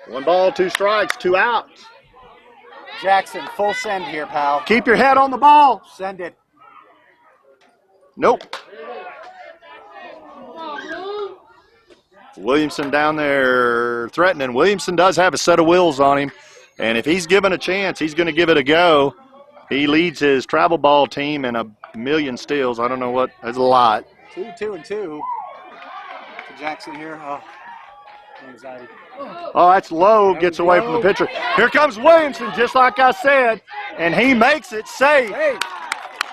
1 ball, 2 strikes, 2 outs. Jackson, full send here, pal. Keep your head on the ball. Send it. Nope. Williamson down there threatening. Williamson does have a set of wheels on him, and if he's given a chance, he's going to give it a go. He leads his travel ball team in 1,000,000 steals. I don't know what. That's a lot. 2-2-2 to Jackson here. Oh, anxiety. Oh, that's low. That Gets was away low. from the pitcher. Here comes Williamson, just like I said, and he makes it safe. Hey,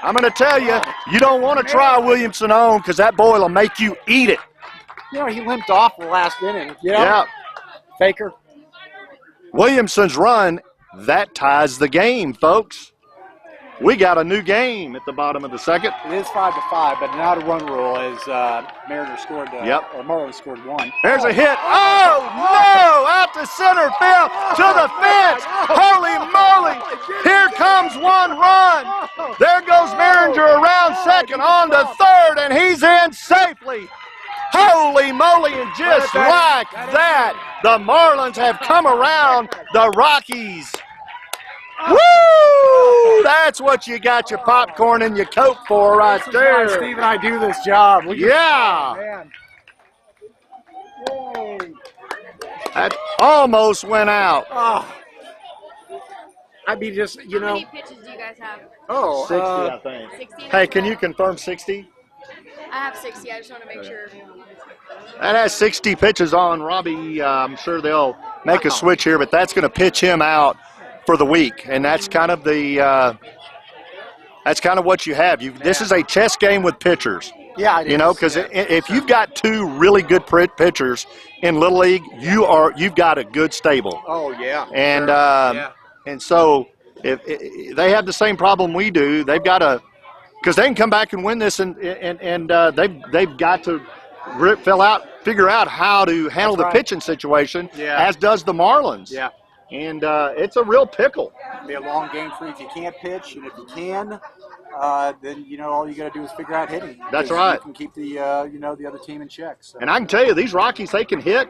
I'm going to tell you, you don't want to try Williamson on because that boy will make you eat it. You know, he limped off the last inning. You know? Yeah. Faker. Williamson's run, that ties the game, folks. We got a new game at the bottom of the second. It is 5-5, but not a run rule as Mariners scored. Or Marlins scored 1. There's a hit. Oh, no! Out to center field, to the fence. Holy moly! Here comes one run. There goes Maringer around second, on to third, and he's in safely. Holy moly, and just like that, the Marlins have come around the Rockies. Woo! That's what you got your popcorn and your Coke for right there. Steve and I do this job. Yeah. Man. That almost went out. Oh. I'd be just, you know. How many pitches do you guys have? Oh, 60, I think. 60? Hey, can you confirm 60? I have 60. I just want to make sure. That has 60 pitches on. Robbie, I'm sure they'll make a switch here, but that's going to pitch him out for the week, and that's kind of the that's kind of what you have. This is a chess game with pitchers. Yeah, it you know, is. because if you've got two really good pitchers in Little League, you've got a good stable. Oh yeah. And sure. and so if they have the same problem we do, they've got to, because they can come back and win this, and they've got to figure out how to handle the pitching situation, as does the Marlins. Yeah. And it's a real pickle. It'll be a long game for you if you can't pitch, and if you can, then you know all you got to do is figure out hitting. That's right. You can keep the the other team in check. So. And I can tell you, these Rockies, they can hit.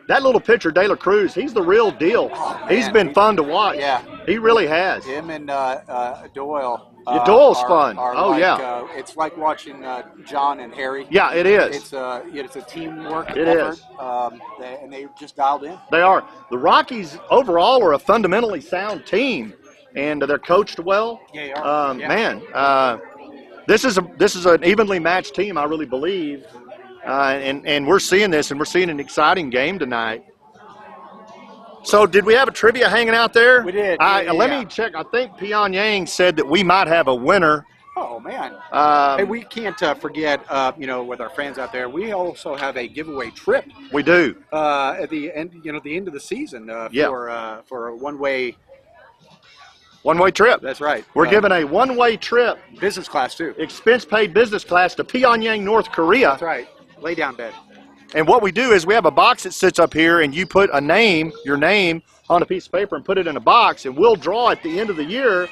That little pitcher, De La Cruz, he's the real deal. Oh, he's been fun to watch. Yeah, he really has. Him and Doyle. Doyle's fun. It's like watching John and Harry. Yeah, it is. It's a teamwork It effort. is. And they just dialed in. They are. The Rockies overall are a fundamentally sound team, and they're coached well. Yeah, they are. Man, this is an evenly matched team, I really believe, and we're seeing this, and we're seeing an exciting game tonight. So did we have a trivia hanging out there? We did. Let me check. I think Pyongyang said that we might have a winner. Oh, man. Hey, we can't forget, with our friends out there, we also have a giveaway trip. We do. At the end, the end of the season for a one-way trip. That's right. We're giving a one-way trip. Business class, too. Expense-paid business class to Pyongyang, North Korea. That's right. Lay down bed. And what we do is we have a box that sits up here, and you put your name on a piece of paper and put it in a box, and we'll draw at the end of the year.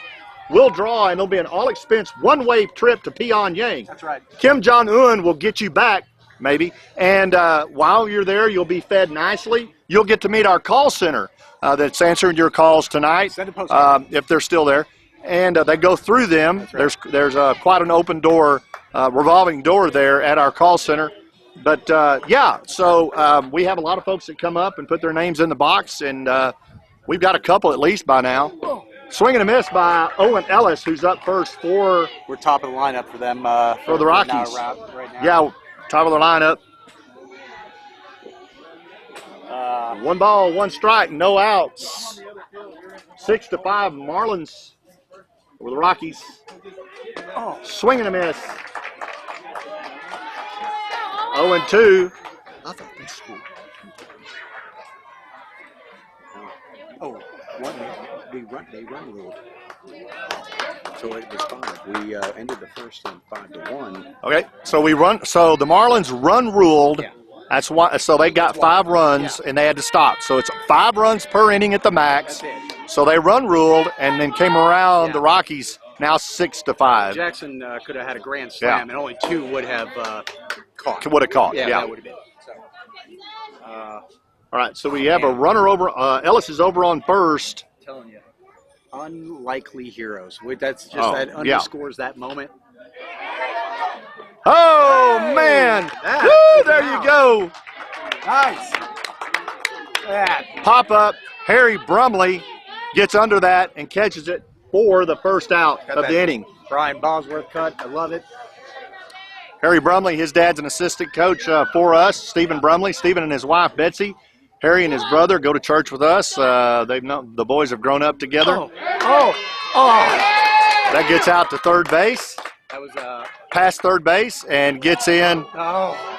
We'll draw, and it'll be an all-expense one-way trip to Pyongyang. That's right. Kim Jong-un will get you back, maybe, and while you're there, you'll be fed nicely. You'll get to meet our call center that's answering your calls tonight, Send a postcard. if they're still there. And they go through them. Right. There's quite an open door, revolving door there at our call center. But, so we have a lot of folks that come up and put their names in the box, and we've got a couple at least by now. Swing and a miss by Owen Ellis, who's up first for... We're top of the lineup for them. For the Rockies. Right now. Yeah, top of the lineup. 1 ball, 1 strike, no outs. 6-5 Marlins over the Rockies. Swing and a miss. 0-2. I thought they scored. Oh, they run ruled. So it was 5. We ended the first in 5-1. Okay, so the Marlins run ruled. Yeah. That's why. So they got 5 runs and they had to stop. So it's 5 runs per inning at the max. That's it. So they run ruled and then came around the Rockies. Now 6-5. Jackson could have had a grand slam, and only 2 would have caught. Would have caught. Yeah, yeah. that would have been. So, all right, so we have a runner over. Ellis is over on first. telling you, unlikely heroes. That's just that underscores that moment. Oh, hey, man. Woo, there you go. Nice. That. Pop up. Harry Brumley gets under that and catches it for the first out of the inning. Brian Bosworth cut. I love it. Harry Brumley, his dad's an assistant coach for us, Stephen Brumley. Stephen and his wife, Betsy. Harry and his brother go to church with us. The boys have grown up together. That gets out to third base. That was Past third base and gets in. oh.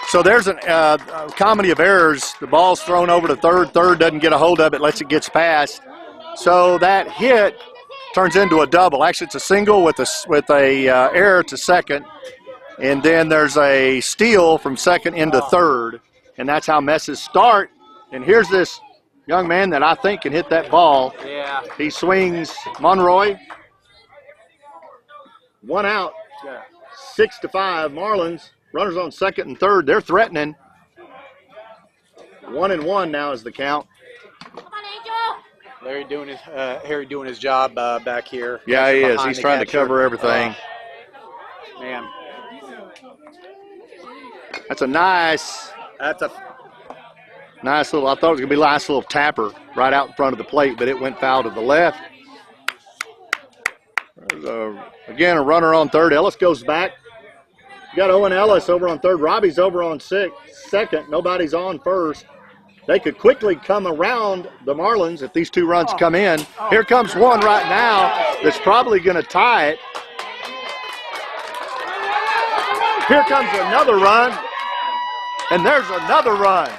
So there's a comedy of errors. The ball's thrown over to third. Third doesn't get a hold of it, lets it gets past. So that hit turns into a double. Actually, it's a single with a error to second, and then there's a steal from second into third, and that's how messes start. And here's this young man that I think can hit that ball. Yeah. He swings Monroy. 1 out. Yeah. 6-5 Marlins. Runners on second and third. They're threatening. 1-1 now is the count. Harry doing his job back here. Yeah, he is. Behind He's the trying to catcher. cover everything. Man, That's a nice that's a little, I thought it was going to be a nice little tapper right out in front of the plate, but it went foul to the left. There's again, a runner on third. Ellis goes back. You got Owen Ellis over on third. Robbie's over on second. Nobody's on first. They could quickly come around the Marlins if these two runs come in. Here comes one right now that's probably going to tie it. Here comes another run, and there's another run.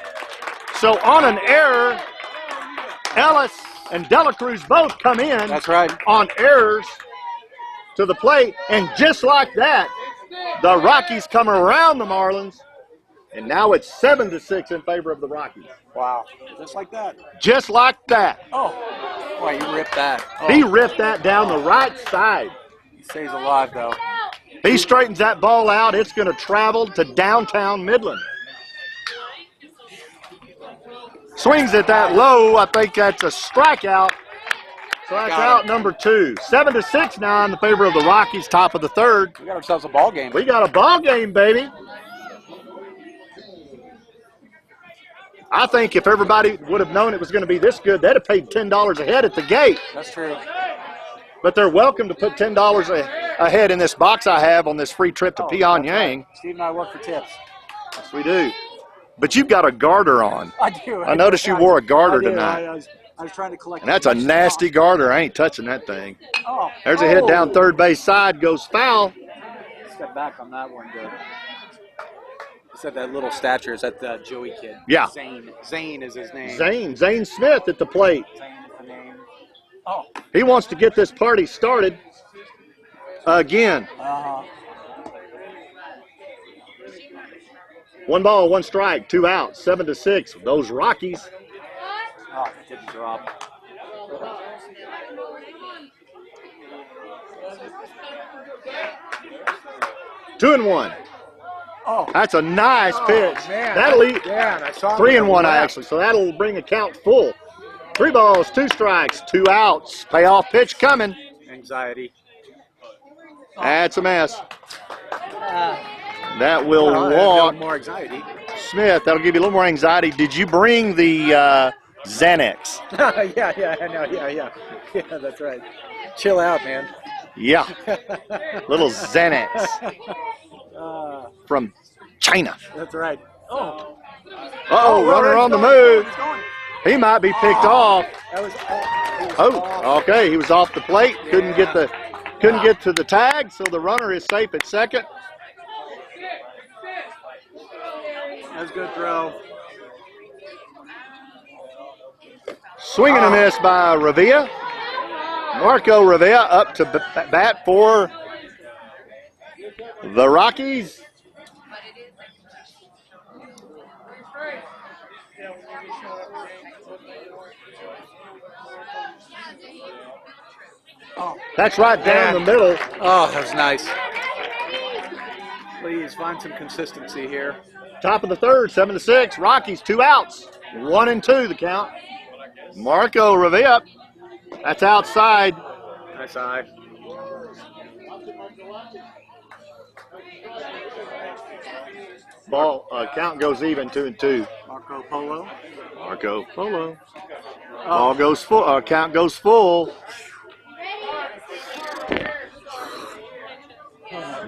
So on an error, Ellis and Delacruz both come in. That's right. On errors to the plate, and just like that, the Rockies come around the Marlins, and now it's 7-6 in favor of the Rockies. Wow. Just like that. Just like that. Oh. Boy, you ripped that. Oh. He ripped that down the right side. He stays alive, though. He straightens that ball out. It's going to travel to downtown Midland. Swings it that low. I think that's a strikeout. So that's out number 2. 7-6 now in the favor of the Rockies, top of the third. We got ourselves a ball game. We got a ball game, baby. I think if everybody would have known it was going to be this good, they'd have paid $10 a head at the gate. That's true. But they're welcome to put $10 a head in this box I have on this free trip to Pyongyang. Right. Steve and I work for tips. Yes, we do. But you've got a garter on. I do. I noticed you wore a garter tonight. I was trying to collect. And that's a nasty garter. I ain't touching that thing. Oh. There's a hit down third base side, goes foul. Step back on that one, good. You said that little stature. Is that the Joey kid? Yeah. Zane is his name. Zane Smith at the plate. Zane is the name. Oh. He wants to get this party started again. Uh-huh. 1 ball, 1 strike, 2 outs, 7-6. Those Rockies. Oh, it didn't drop. 2-1. Oh. That's a nice pitch. Man. That'll eat. Yeah, and I saw 3-1 actually. So that'll bring a count full. 3 balls, 2 strikes, 2 outs. Payoff pitch coming. Anxiety. That's a mess. That will walk more anxiety. Smith. That'll give you a little more anxiety. Did you bring the Xanax? yeah, I know, yeah. Yeah, that's right. Chill out, man. Yeah. Little Xanax from China. That's right. Oh. Uh-oh, runner on the move. He might be picked off. That was Oh, okay. He was off the plate. Couldn't get to the tag, so the runner is safe at second. That's a good throw. Swing and a miss by Revilla. Marco Revilla up to bat for the Rockies. That's right down the middle. Oh, that was nice. Please find some consistency here. Top of the third, 7-6. Rockies, 2 outs. 1-2 the count. Marco Revilla. That's outside. Nice eye. Ball count goes even, 2-2. Marco Polo. Marco Polo. Ball goes full. Count goes full.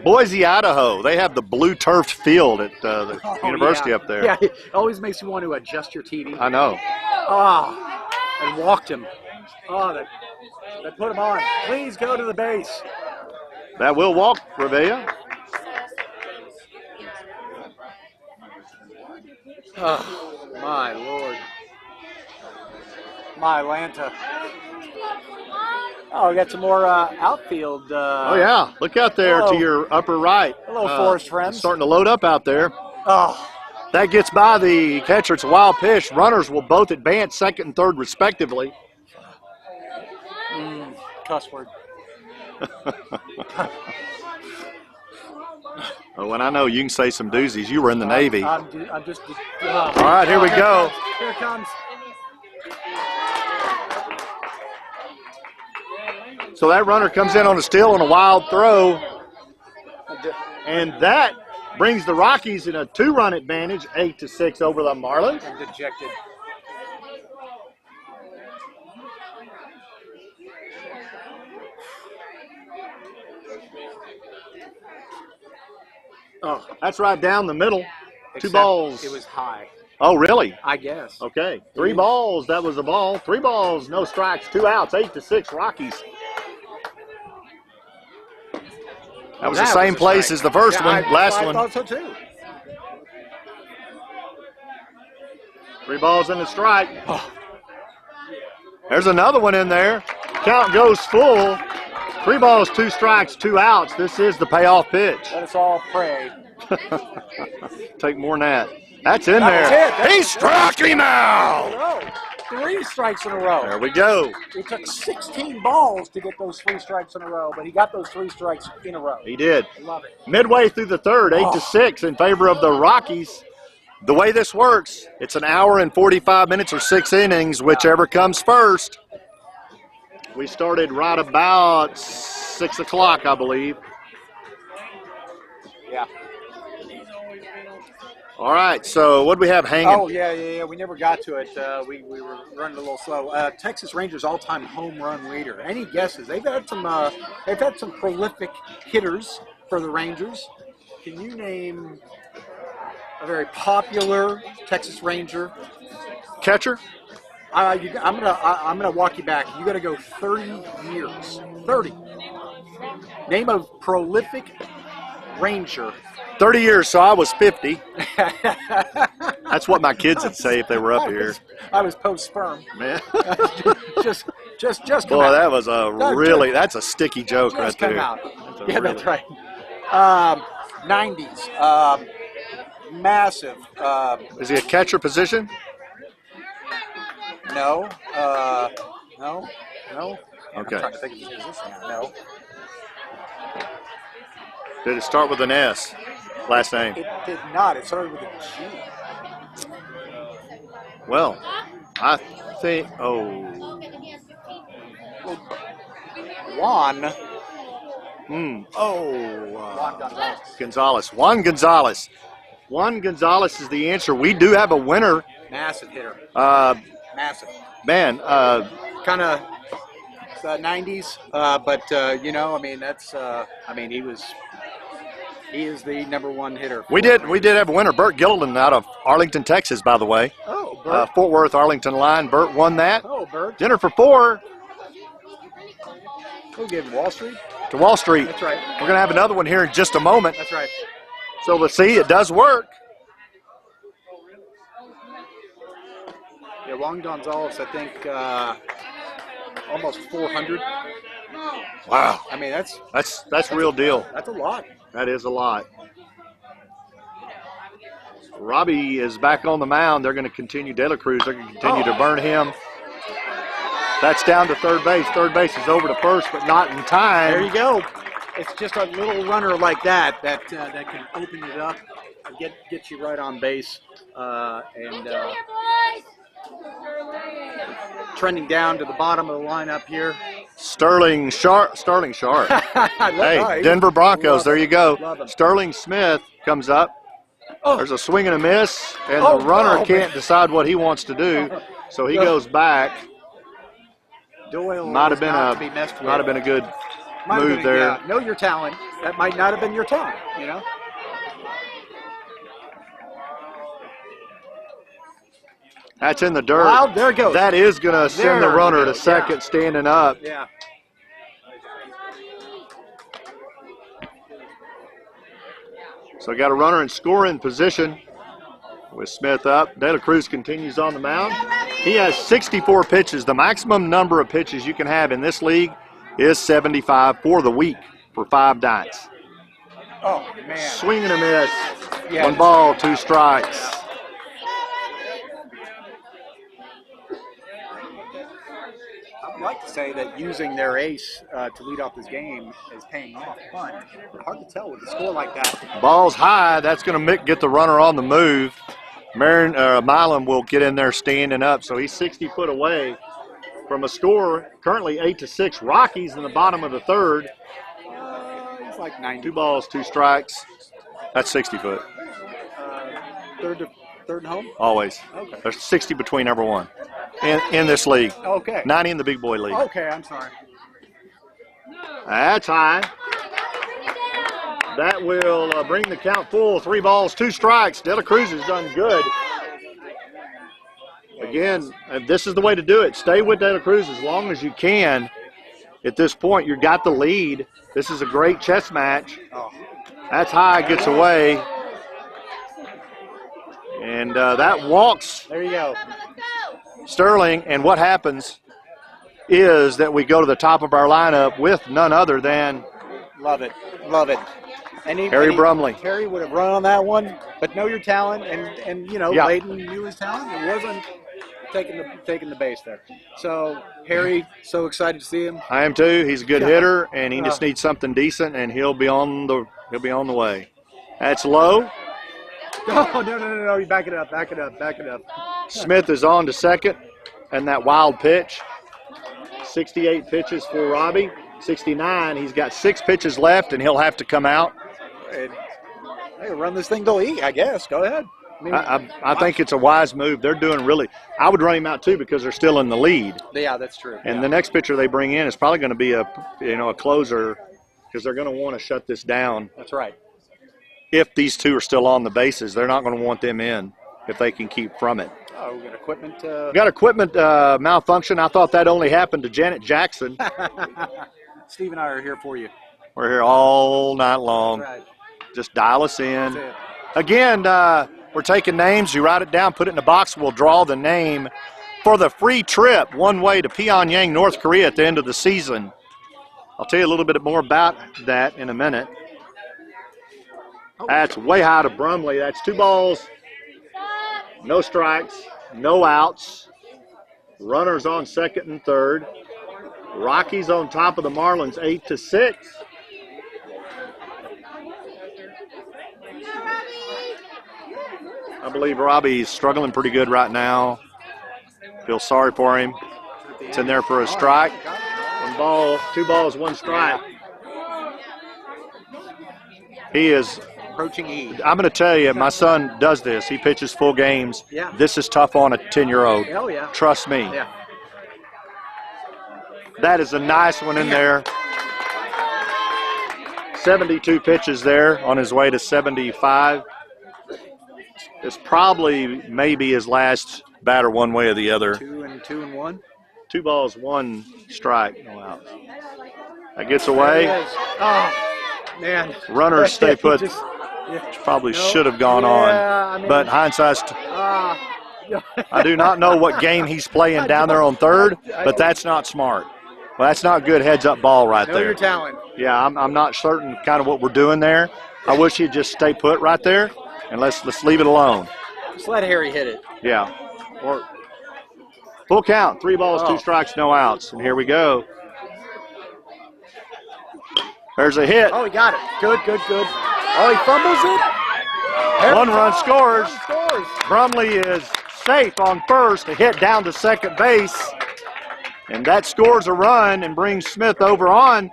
Boise, Idaho. They have the blue turfed field at the university up there. Yeah, it always makes you want to adjust your TV. I know. And walked him. Oh, that put him on. Please go to the base. That will walk, Revilla. Oh, my Lord. My Atlanta. Oh, we got some more outfield. Oh, yeah. Look out there to your upper right. Hello, Forest friends. It's starting to load up out there. Oh. That gets by the catcher. It's a wild pitch. Runners will both advance second and third, respectively. Cuss word. Oh, and I know you can say some doozies. You were in the Navy. I'm just. All right, here we go. Here it comes. So that runner comes in on a steal and a wild throw. And that brings the Rockies in a 2-run advantage, 8-6 over the Marlins. I'm dejected. Oh, that's right down the middle. Except 2 balls. It was high, Oh, really? I guess. Okay. 3 balls. That was the ball. 3 balls, no strikes, 2 outs, 8-6 Rockies. That was the same place as the first one, last one. I thought so too. 3 balls and a strike. Oh. There's another one in there. Count goes full. 3 balls, 2 strikes, 2 outs. This is the payoff pitch. Let us all pray. Take more than that. That's in That there. was it. He struck him out. No, 3 strikes in a row. There we go. It took 16 balls to get those 3 strikes in a row, but he got those 3 strikes in a row. He did. Love it. Midway through the third, 8-6 in favor of the Rockies. The way this works, it's an hour and 45 minutes or 6 innings, whichever comes first. We started right about 6 o'clock, I believe. Yeah. All right, so what do we have hanging? Oh, yeah. We never got to it. We were running a little slow. Texas Rangers all-time home run leader. Any guesses? They've had some prolific hitters for the Rangers. Can you name a very popular Texas Ranger Catcher? I'm gonna walk you back. You got to go 30 years. 30. Name a prolific Ranger. 30 years, so I was 50. That's what my kids would say if they were up here. I was post-sperm. Man. just come Boy, out. that was that's a sticky joke right Just come there. out. That's Yeah, that's right. 90s. Massive. Is he a catcher position? No. No. Okay. I'm trying to think of his position now. No. Did it start with an S? Last name? It did not. It started with a G. Well, I think. Juan. Juan Gonzalez. Gonzalez. Juan Gonzalez. Juan Gonzalez is the answer. We do have a winner. Massive hitter. Massive. Man. Kind of 90s, but he is the number 1 hitter. We did have a winner, Bert Gilliland out of Arlington, Texas, by the way. Oh, Bert. Fort Worth, Arlington line. Bert won that. Oh, Bert. Dinner for 4 Who gave him Wall Street? to Wall Street. That's right. We're going to have another one here in just a moment. That's right. So we'll see. It does work. Yeah, Juan Gonzalez, I think, almost 400. Wow. I mean, that's real deal. That's a lot. That is a lot. Robbie is back on the mound. They're going to continue. De La Cruz, they're going to continue to burn him. That's down to third base. Third base is over to first, but not in time. There you go. It's just a little runner like that can open it up, get you right on base, and trending down to the bottom of the lineup here. Sterling Sharp. Hey, Denver Broncos. There you go. Sterling Smith comes up. Oh. There's a swing and a miss, and the runner can't decide what he wants to do, so he goes back. Doyle might have been a good move there. Yeah, know your talent. That might not have been your talent, you know. That's in the dirt. Wow, there it goes. That is going to send the There runner it to goes, second, standing up. Yeah. So got a runner in scoring position with Smith up. De La Cruz continues on the mound. He has 64 pitches. The maximum number of pitches you can have in this league is 75 for the week for 5 nights. Oh, man. Swing and a miss. Yeah, 1 ball, 2 strikes. I'd like to say that using their ace to lead off this game is paying off, but hard to tell with a score like that. Ball's high. That's going to get the runner on the move. Milan will get in there standing up, so he's 60 foot away from a score currently 8-6. Rockies in the bottom of the third. It's like 90. 2 balls, 2 strikes. That's 60 foot. Third and home? Always. Okay. There's 60 between everyone in this league. Okay. 90 in the big boy league. Okay, I'm sorry. That's high. That will bring the count full. 3 balls, 2 strikes. De La Cruz has done good. Again, this is the way to do it. Stay with De La Cruz as long as you can. At this point, you've got the lead. This is a great chess match. Oh. That's high, gets away. And that walks There you go. Sterling. And what happens is that we go to the top of our lineup with none other than Love it. Love it. Harry Brumley. Harry would have run on that one, but know your talent, and you know, Yeah. Layton knew his talent. It wasn't taking the base there. So Harry, so excited to see him. I am too. He's a good Yeah. hitter, and he just needs something decent, and he'll be on the way. That's low. Oh, no. You back it up. Smith is on to second, and that wild pitch. 68 pitches for Robbie. 69. He's got 6 pitches left, and he'll have to come out. Hey, run this thing till E, I guess. Go ahead. I think it's a wise move. They're doing really. I would run him out too because they're still in the lead. Yeah, that's true. And the next pitcher they bring in is probably going to be a closer because they're going to want to shut this down. That's right. If these 2 are still on the bases, they're not going to want them in if they can keep from it. Oh, we got equipment. We got equipment malfunction. I thought that only happened to Janet Jackson. Steve and I are here for you. We're here all night long. Right. Just dial us in. That's it. Again, we're taking names. You write it down, put it in a box. We'll draw the name for the free trip one way to Pyongyang, North Korea at the end of the season. I'll tell you a little bit more about that in a minute. That's way high to Brumley. That's 2 balls, no strikes, no outs. Runners on second and third. Rockies on top of the Marlins, 8-6. I believe Robbie's struggling pretty good right now. Feel sorry for him. It's in there for a strike. 1 ball, 2 balls, 1 strike. He is. Approaching E. I'm going to tell you, my son does this. He pitches full games. Yeah. This is tough on a 10-year-old. Oh, yeah. Trust me. Yeah. That is a nice one in there. 72 pitches there on his way to 75. It's probably maybe his last batter one way or the other. 2 and 1. 2 balls, 1 strike, no outs. That gets away. Oh, man. Runners stay put. Yeah. Probably should have gone on. I mean, But hindsight's. yeah. I do not know what game he's playing down there on third, but that's not smart. Well, that's not good heads-up ball right Know there. your talent. Yeah, I'm not certain kind of what we're doing there. I wish he'd just stay put right there, and let's leave it alone. Just let Harry hit it. Yeah. Or full count, 3 balls, 2 strikes, no outs. And here we go. There's a hit. Oh, he got it. Good. Oh, he fumbles it. Harry 1 run scores. scores. Brumley is safe on first. A hit down to second base. And that scores a run and brings Smith over on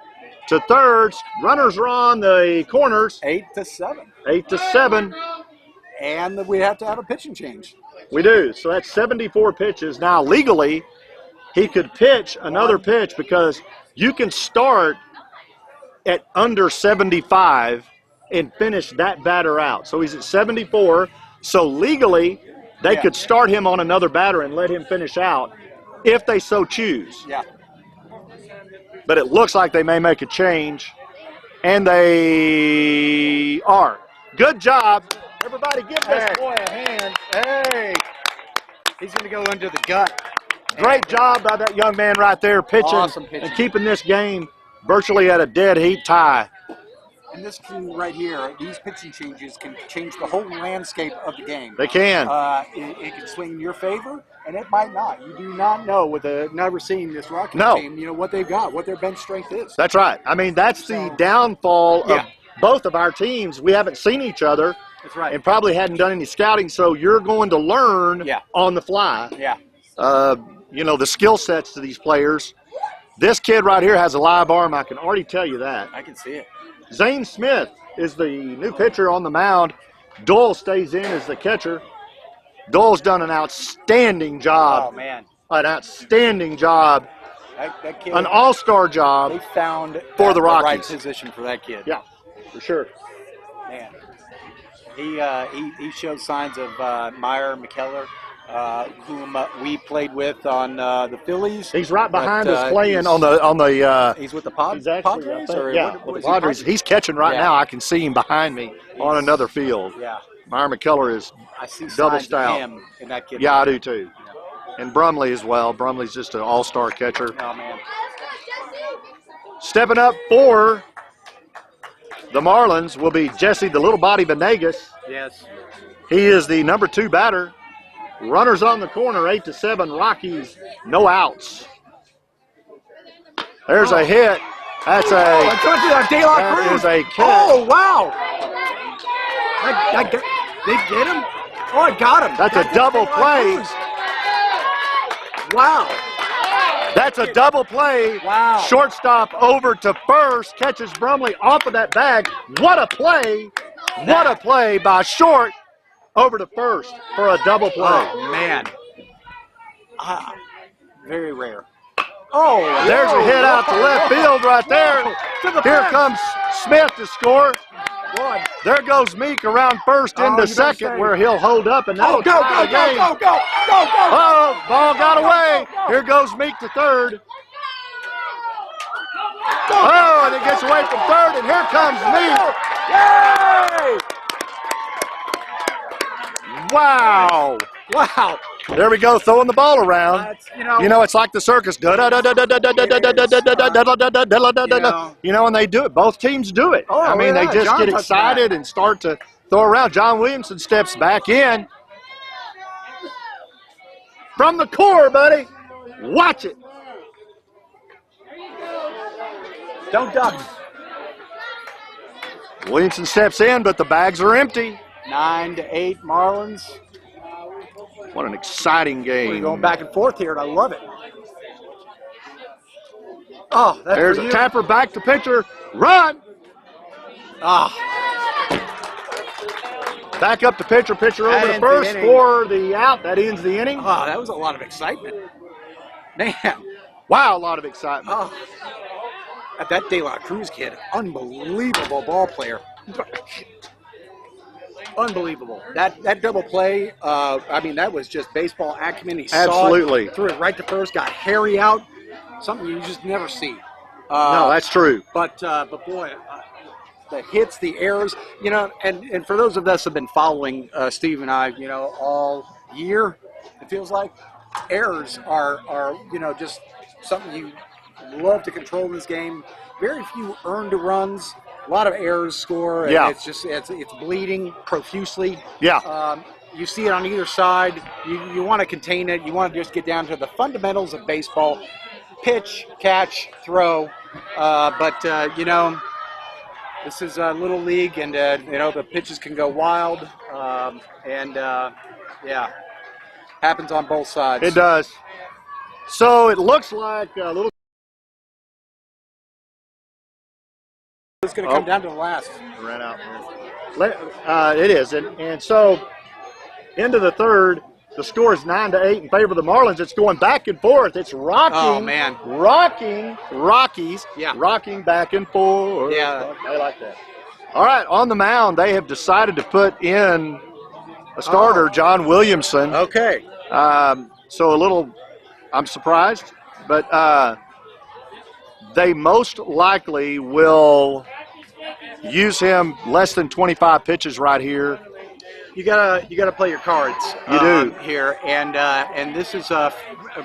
to third. Runners are on the corners. 8-7. 8-7. And we have to have a pitching change. We do. So that's 74 pitches. Now, legally, he could pitch another pitch because you can start at under 75 and finish that batter out. So he's at 74. So legally, They could start him on another batter and let him finish out if they so choose. Yeah. But it looks like they may make a change, and they are. Good job. Everybody give this boy a hand. Hey. He's going to go under the gut. Great job by that young man right there pitching, Awesome pitching. and keeping this game virtually at a dead heat tie. And this team right here, these pitching changes can change the whole landscape of the game. They can. It can swing in your favor, and it might not. You do not know with never seeing this Rockies team, what they've got, what their bench strength is. That's right. I mean, that's the downfall of both of our teams. We haven't seen each other. That's right. And probably hadn't done any scouting, so you're going to learn on the fly. Yeah. The skill sets to these players. This kid right here has a live arm. I can already tell you that. I can see it. Zane Smith is the new pitcher on the mound. Doyle stays in as the catcher. Doyle's done an outstanding job. Oh, man. An outstanding job. That kid, an all-star job. They found for the Rockies. right position for that kid. Yeah, for sure. Man. He showed signs of Meyer McKellar, whom we played with on the Phillies. He's right behind us playing on the. He's with the Padres. With the Padres. He's catching right now. I can see him behind me on another field. Yeah. Meyer McKellar is I see double signs stout. of him in that kid. Yeah, I do too. And Brumley as well. Brumley's just an all-star catcher. Oh man. Stepping up for the Marlins will be Jesse the Little Body Venegas. Yes. He is the number 2 batter. Runners on the corner, 8-7 Rockies, no outs. There's a hit. That's that is a catch. Oh, wow. They get him? Oh, I got him. That's a double play. Wow. That's a double play. Wow. Shortstop over to first, catches Brumley off of that bag. What a play. What a play by Short over to first for a double play. Oh, man. Very rare. Oh, there's a hit out to left field right there. Here comes Smith to score. There goes Meek around first into second where he'll hold up and that'll tie the game. Go. Oh, ball got away. Here goes Meek to third. Oh, and it gets away from third, and here comes Meek. Yay! Wow. Wow. There we go, throwing the ball around. It's like the circus. And they do it. Both teams do it. Oh, they just get excited and start to throw around. John Williamson steps back in. From the core, buddy. Watch it. Don't duck. Williamson steps in, but the bags are empty. 9-8 Marlins. What an exciting game. We're going back and forth here, and I love it. Oh, that's there's a tapper back to pitcher. Run. Back up to pitcher. Pitcher over to first for the out. That ends the inning. Oh, that was a lot of excitement. Man. Wow, a lot of excitement. Oh. That De La Cruz kid, unbelievable ball player. Unbelievable. That double play, that was just baseball acumen. He Absolutely. Saw it, threw it right to first, got Harry out. Something you just never see. No, that's true. But boy, the hits, the errors, and for those of us who have been following Steve and I, all year, it feels like errors are just something you love to control in this game. Very few earned runs. A lot of errors score, and it's bleeding profusely. Yeah. You see it on either side. You want to contain it. You want to just get down to the fundamentals of baseball: pitch, catch, throw. This is a little league, and the pitches can go wild, happens on both sides. It does. So it looks like a little. It's going to come down to the last. Ran out. It is, and so into the third, the score is 9-8 in favor of the Marlins. It's going back and forth. It's rocking. Oh man, rocking Rockies. Yeah, rocking back and forth. Yeah, I like that. All right, on the mound, they have decided to put in a starter, John Williamson. Okay. So a little, I'm surprised, but they most likely will use him less than 25 pitches right here. You gotta play your cards. You do. Here, and this is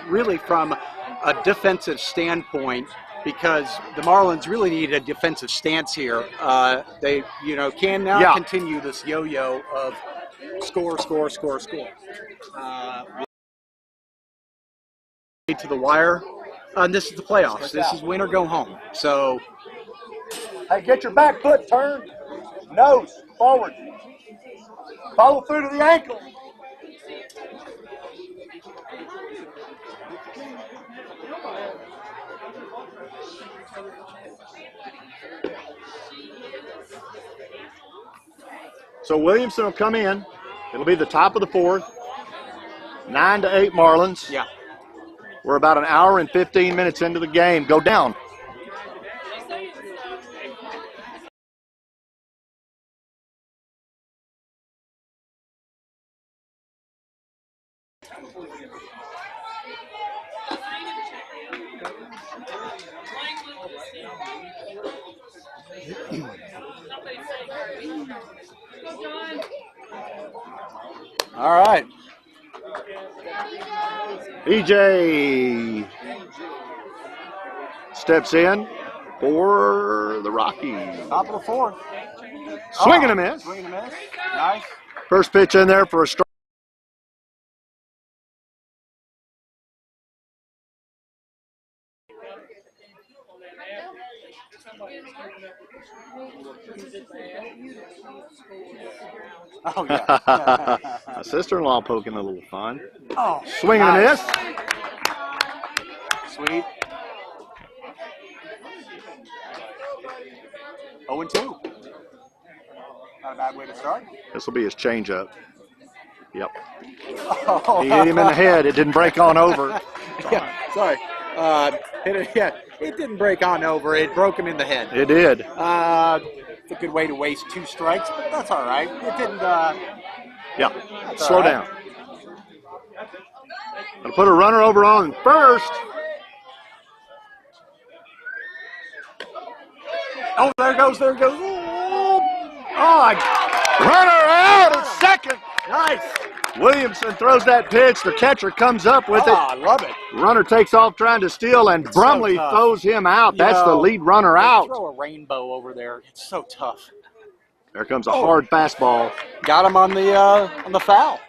really from a defensive standpoint, because the Marlins really need a defensive stance here. They can now continue this yo-yo of score. To the wire. And this is the playoffs. This is win or go home. So, Hey, get your back foot turned, nose forward, follow through to the ankle. So Williamson will come in. It'll be the top of the fourth. 9-8 Marlins. yeah. We're about an hour and 15 minutes into the game. Go down. All right. EJ steps in for the Rockies. Top of the fourth. Swing and a miss. Swing and a miss. Nice. First pitch in there for a strike. Oh, yeah. My sister-in-law poking a little fun. Oh, Swing and a miss. Sweet. 0-2. Not a bad way to start. This will be his changeup. Yep. Oh. He hit him in the head. It didn't break on over. Yeah, sorry. It didn't break on over. It broke him in the head. It did. It's a good way to waste 2 strikes, but that's all right. It didn't. Yeah. That's Slow all right. down. Gonna put a runner over on first. Oh, there it goes. Oh, Runner out at second. nice. Williamson throws that pitch. The catcher comes up with Oh, it. I love it. Runner takes off trying to steal, and Brumley tough. throws him out. That's the Yo, lead runner out. Throw a rainbow over there. It's so tough. There comes a hard fastball. Got him on the foul.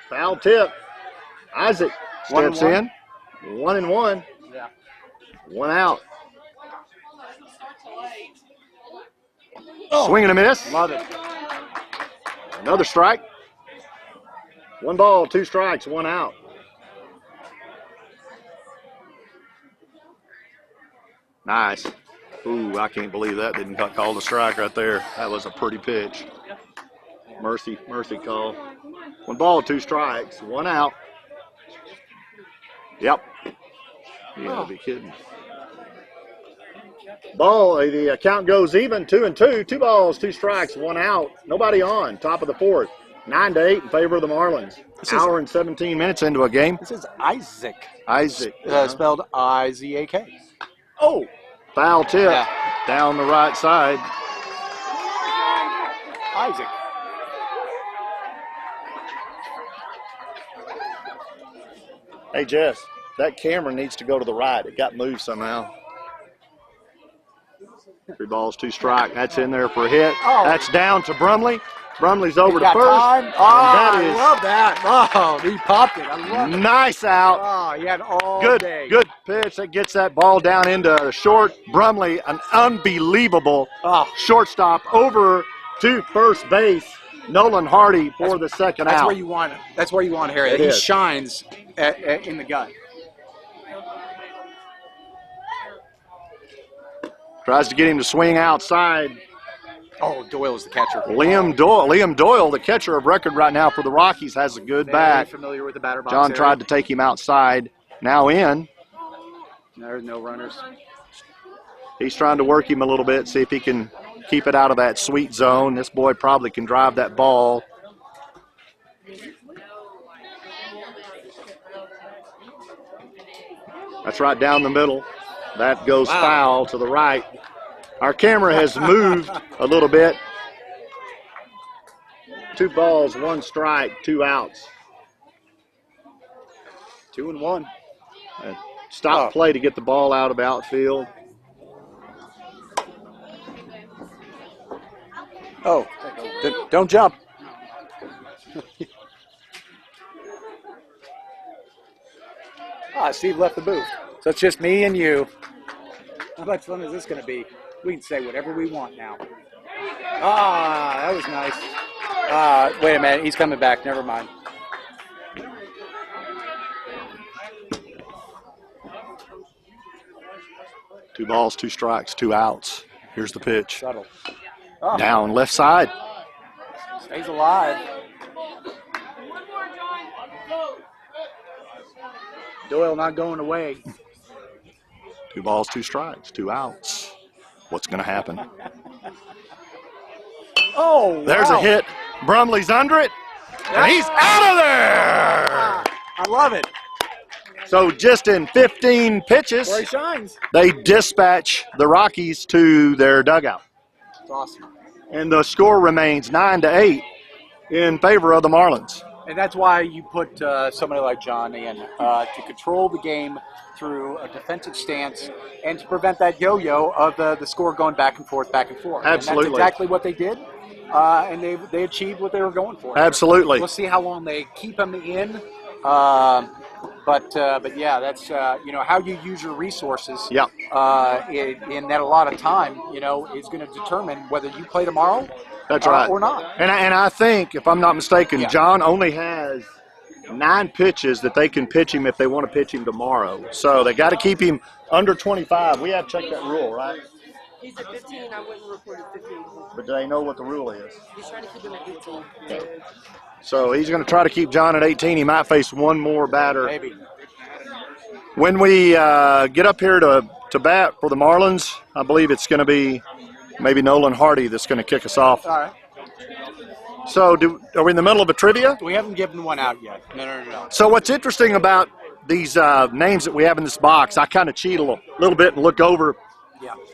Foul tip. Isaac steps 1-1. in. 1-1. Yeah. 1 out. Swing and a miss. Love it. Another strike. 1 ball, 2 strikes, 1 out. Nice. Ooh, I can't believe that didn't get called a strike right there. That was a pretty pitch. Mercy call. 1 ball, 2 strikes, 1 out. Yep. You gotta be kidding. Ball, the count goes even, 2-2. 2 balls, 2 strikes, 1 out. Nobody on. Top of the fourth. 9-8 in favor of the Marlins. Hour and 17 minutes into a game. This is Isaac. Isaac. Spelled I-Z-A-K. Oh, foul tip Yeah. down the right side. Isaac. Hey, Jess, that camera needs to go to the right. It got moved somehow. 3 balls, 2 strikes. That's in there for a hit. Oh. That's down to Brumley. Brumley's over to Got first. time. And Oh, that I is love that. Oh, he popped it. I love it. nice out. Oh, he had all day. Good pitch that gets that ball down into the short. Brumley, an unbelievable Oh. shortstop over to first base. Nolan Hardy for the second That's out. where you want it. That's where you want Harry. It He is. shines in the gut. Tries to get him to swing outside. Oh, Doyle is the catcher. Liam Doyle, the catcher of record right now for the Rockies, has a good Very bat. familiar with the batter box. John area. tried to take him outside. Now in. There's no runners. He's trying to work him a little bit, see if he can keep it out of that sweet zone. This boy probably can drive that ball. That's right down the middle. That goes foul to the right. Our camera has moved a little bit. 2 balls, 1 strike, 2 outs. 2-1. Stop play to get the ball out of outfield. Oh, don't jump. Steve left the booth. So it's just me and you. How much fun is this going to be? We can say whatever we want now. That was nice. Wait a minute. He's coming back. Never mind. Two balls, 2 strikes, 2 outs. Here's the pitch. Subtle. Down left side. Stays alive. Doyle not going away. 2 balls, 2 strikes, 2 outs. What's going to happen? There's a hit. Brumley's under it, and he's out of there. I love it. So just in 15 pitches, Where he shines. they dispatch the Rockies to their dugout. It's awesome. And the score remains 9-8 in favor of the Marlins. And that's why you put somebody like John in to control the game through a defensive stance and to prevent that yo-yo of the score going back and forth, back and forth. Absolutely. And that's exactly what they did, and they achieved what they were going for. Absolutely. We'll see how long they keep them in. But yeah, that's how you use your resources. Yeah. In that a lot of time, is going to determine whether you play tomorrow. That's right. Or not. And I think, if I'm not mistaken, Yeah. John only has 9 pitches that they can pitch him if they want to pitch him tomorrow. So they got to keep him under 25. We have to check that rule, right? He's at 15. I wouldn't report it 15. But do they know what the rule is? He's trying to keep him at 18. Okay. So he's going to try to keep John at 18. He might face one more batter. Maybe. When we get up here to bat for the Marlins, I believe it's going to be maybe Nolan Hardy that's going to kick us off. All right. So are we in the middle of a trivia? We haven't given one out yet. No. So what's interesting about these names that we have in this box, I kind of cheat a little bit and look over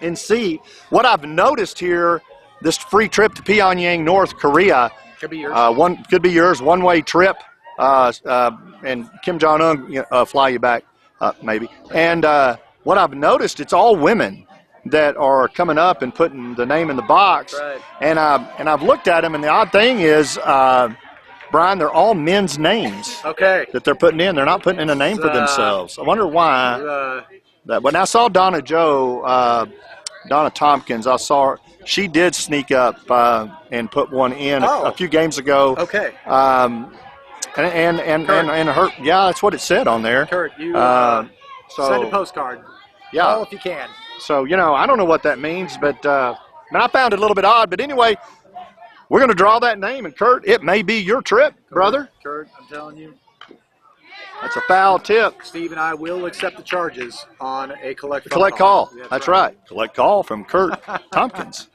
and see. What I've noticed here, this free trip to Pyongyang, North Korea, could be yours. Could be yours, one-way trip, and Kim Jong-un fly you back, maybe. And what I've noticed, it's all women that are coming up and putting the name in the box. Right. And I've looked at them, and the odd thing is, Brian, they're all men's names that they're putting in. They're not putting in a name for themselves. I wonder why. When I saw Donna Tompkins, I saw her. She did sneak up and put one in a few games ago. Okay. And her, yeah, that's what it said on there. Kurt, you so send a postcard. Yeah. If you can. So I don't know what that means, but I found it a little bit odd. But anyway, we're going to draw that name, and Kurt, it may be your trip, brother. Kurt, I'm telling you. That's a foul tip. Steve and I will accept the charges on a collect call. That's right. Collect call from Kurt Tompkins.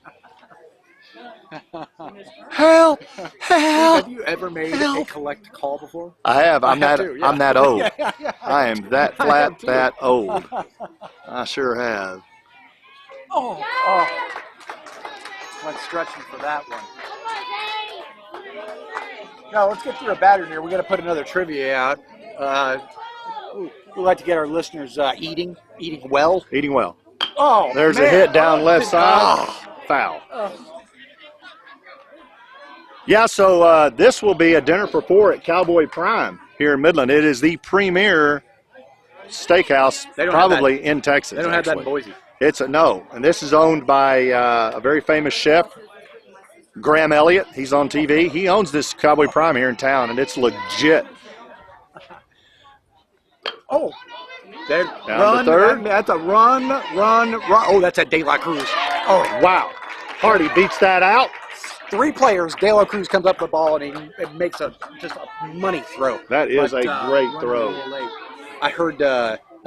Help! Have you ever made a collect call before? I have. I'm that old. Yeah. I am that flat, that old. I sure have. Oh. Went stretching for that one. Now, let's get through a batter here. We're going to put another trivia out. We'd like to get our listeners eating well. Eating well. Oh, there's man. a hit down left side. Foul. Yeah, so this will be a dinner for 4 at Cowboy Prime here in Midland. It is the premier steakhouse probably in Texas. They don't have that in Boise. And this is owned by a very famous chef, Graham Elliott. He's on TV. He owns this Cowboy Prime here in town, and it's legit. Oh, down to third. That's a run. Oh, that's a De La Cruz. Oh, wow. Hardy beats that out. 3 players. De La Cruz comes up the ball, and it makes just a money throw. That is a great throw. I heard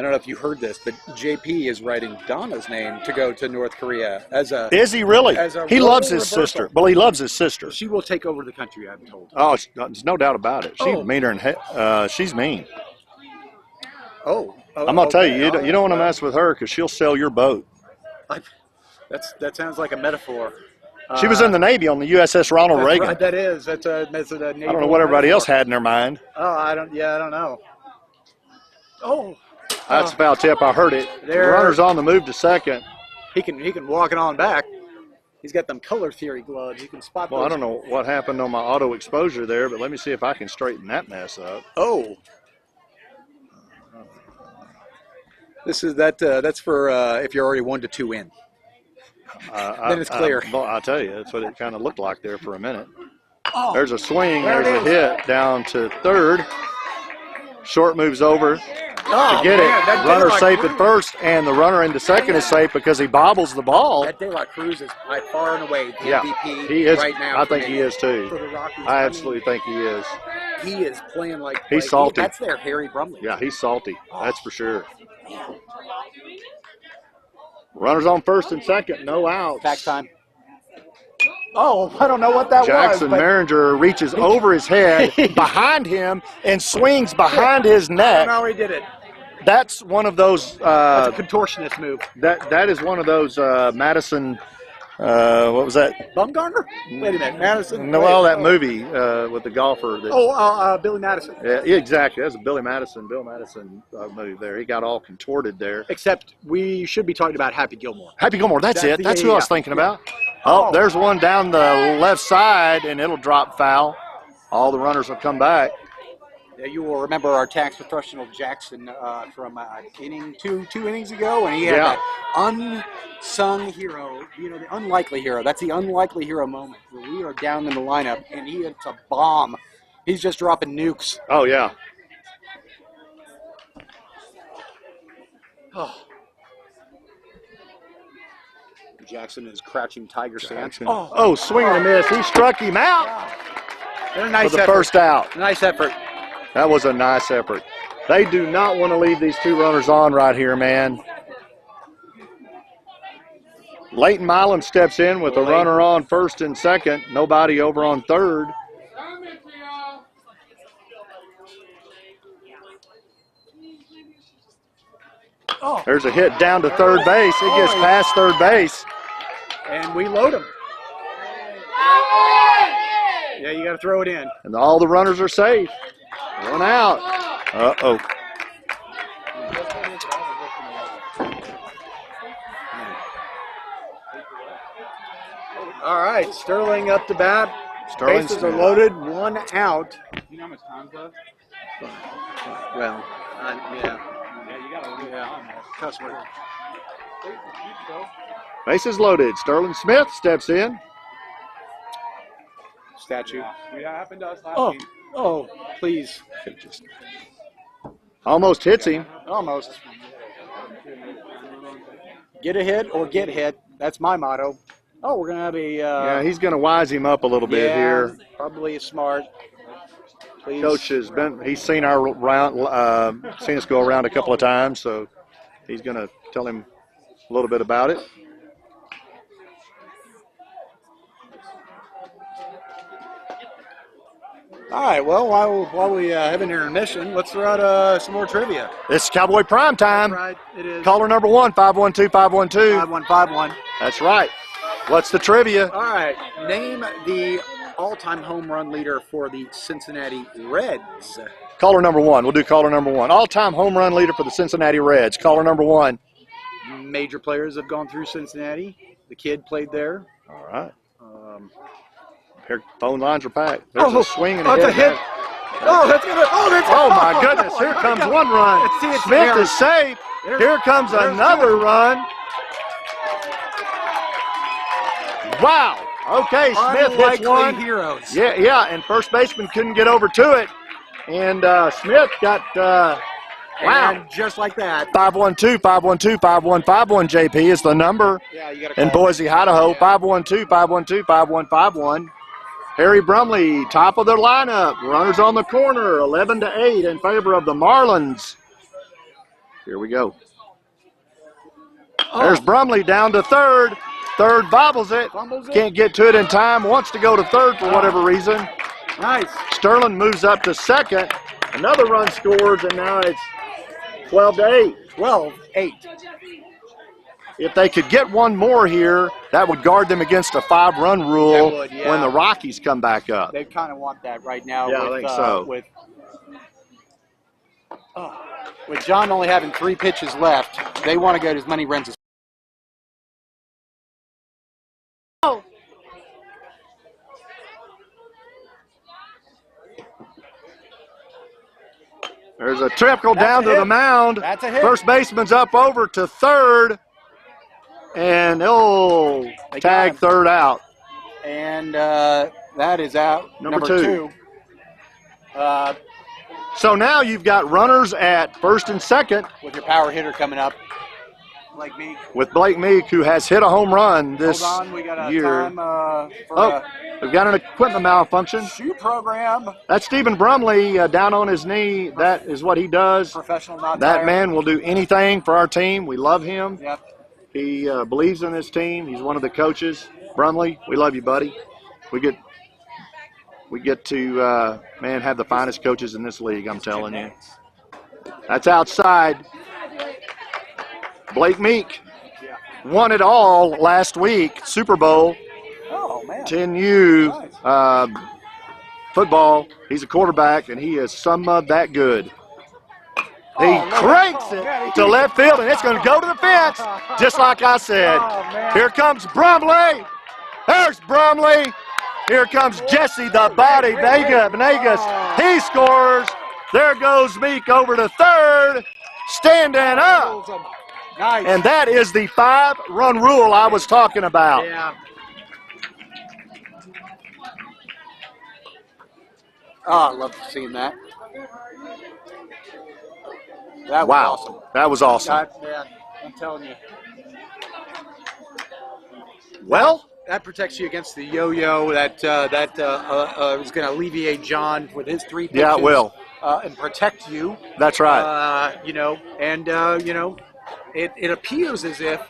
I don't know if you heard this, but JP is writing Donna's name to go to North Korea as a. Is he really? As a He role loves his reversal. sister. Well, he loves his sister. She will take over the country, I'm told. Oh, there's no doubt about it. She's Oh. meaner than she's mean. Oh. I'm gonna tell you, you okay. don't want to mess with her because she'll sell your boat. That sounds like a metaphor. She was in the Navy on the USS Ronald That's Reagan. right, that is. That's a I don't know what everybody else had in their mind. Oh, I don't know. Oh. That's a foul tip. I heard it. The There- runner's on the move to second. He can walk it on back. He's got them color theory gloves. He can spot Well, I those. don't know what happened on my auto exposure there, but let me see if I can straighten that mess up. Oh. This is that's for if you're already 1-2 in. Then it's clear. Well, I'll tell you, that's what it kind of looked like there for a minute. Oh. There's a swing. There it There's a is. hit down to third. Short moves over to Oh, get man, it. that Runner daylight safe cruise. at first, and the runner into second is safe because he bobbles the ball. That De La Cruz is by far and away the Yeah, MVP he is. right now. I for think me, he is for too. the Rockies. I absolutely think he is. He is playing like He's salty. That's their Harry Brumley. Yeah, he's salty. That's for sure. Runners on first and second, no outs. Back time. Oh, I don't know what that Jackson was. but Maringer reaches over his head, behind him, and swings behind his I neck. don't know how he did it. That's one of those. That's a contortionist move. That is one of those Madison. What was that? Bumgarner? Wait a minute, Madison. No, Wait, well, that oh. movie with the golfer. That, Billy Madison. yeah, exactly. That's a Bill Madison movie there. He got all contorted there. Except we should be talking about Happy Gilmore. Happy Gilmore, that's it. That's who I was thinking yeah. about. Oh, Oh. there's one down the left side, and it'll drop foul. All the runners will come back. Yeah, you will remember our tax professional Jackson from two innings ago, and he had Yeah. that unsung hero, the unlikely hero. That's the unlikely hero moment where we are down in the lineup, and he hits a bomb. He's just dropping nukes. Oh, yeah. Oh. Jackson is crouching tiger stance. Jackson. Oh, swing and a miss. He struck him out And a for nice the effort. first out. Nice effort. That was a nice effort. They do not want to leave these two runners on right here, man. Leighton Milam steps in with a runner on first and second. Nobody over on third. Oh. There's a hit down to third base. It gets past third base. And we load him. Yeah, you got to throw it in. And all the runners are safe. One out. Uh-oh. All right, Sterling up to bat. Sterling Bases are Smith. loaded, one out. You know how much time's left? Well, yeah. Yeah, you gotta leave Yeah. on there. Customer. Bases loaded. Sterling Smith steps in. Statue. Yeah, happened to us last Oh, week. oh, please. Almost hits him. Almost. Get a hit or get hit. That's my motto. Oh, we're gonna have a. Yeah, he's going to wise him up a little bit here. Probably smart. Please. Coach he's seen our round, seen us go around a couple of times, so he's going to tell him a little bit about it. All right. Well, while we have an intermission, let's throw out some more trivia. It's Cowboy Prime Time. Right. It is. Caller number 1, 512-512. 5151. That's right. What's the trivia? All right. Name the all-time home run leader for the Cincinnati Reds. Caller number 1. We'll do caller number 1. All-time home run leader for the Cincinnati Reds. Caller number 1. Major players have gone through Cincinnati. The kid played there. All right. Here, phone lines are packed. There's a swing and a it's hit. a hit. Oh, that's gonna. Oh, that's. Oh, my goodness. Here comes one run. Let's see it Smith there. is safe. Here comes there's another run. Wow. Okay, Smith hits Unlikely one. heroes. Yeah, and first baseman couldn't get over to it. And Smith got, wow. And just like that. 512-512-5151, JP is the number Yeah, you got to in Boise, Idaho. 512-512-5151. Harry Brumley, top of the lineup. Runners on the corner, 11-8 in favor of the Marlins. Here we go. There's Brumley down to third. Third bobbles it. Can't get to it in time. Wants to go to third for whatever reason. Nice. Sterling moves up to second. Another run scores, and now it's 12-8. 12-8. If they could get one more here, that would guard them against a 5-run rule would, yeah. when the Rockies come back up. They kind of want that right now. Yeah, with, I think so. With John only having 3 pitches left, they want to get as many runs as Oh. There's a trickle down to the mound. That's a hit. First baseman's up over to third. And, tag third out. And that is out. Number two. So now you've got runners at first and second. With your power hitter coming up. Like me. With Blake Meek, who has hit a home run this Hold on, we got a year. time for We've got an equipment malfunction. shoe program. That's Stephen Brumley down on his knee. That is what he does. Professional, not That tired. man will do anything for our team. We love him. Yep. He believes in his team. He's one of the coaches. Brumley, we love you, buddy. We get to have the finest coaches in this league. I'm telling you. That's outside. Blake Meek won it all last week. Super Bowl. Oh, man. 10U football. He's a quarterback, and he is some of that good. He cranks it to left field, and it's going to go to the fence, just like I said. Here comes Brumley. There's Brumley. Here comes Jesse the Body Vegas. He scores. There goes Meek over to third, standing up. Nice. And that is the 5-run rule I was talking about. Yeah. Oh, I love seeing that. That was awesome. That was awesome. Yeah, I'm telling you. Well, that protects you against the yo-yo. That is going to alleviate John with his 3 pitches. Yeah, it will. And protect you. That's right. It appears as if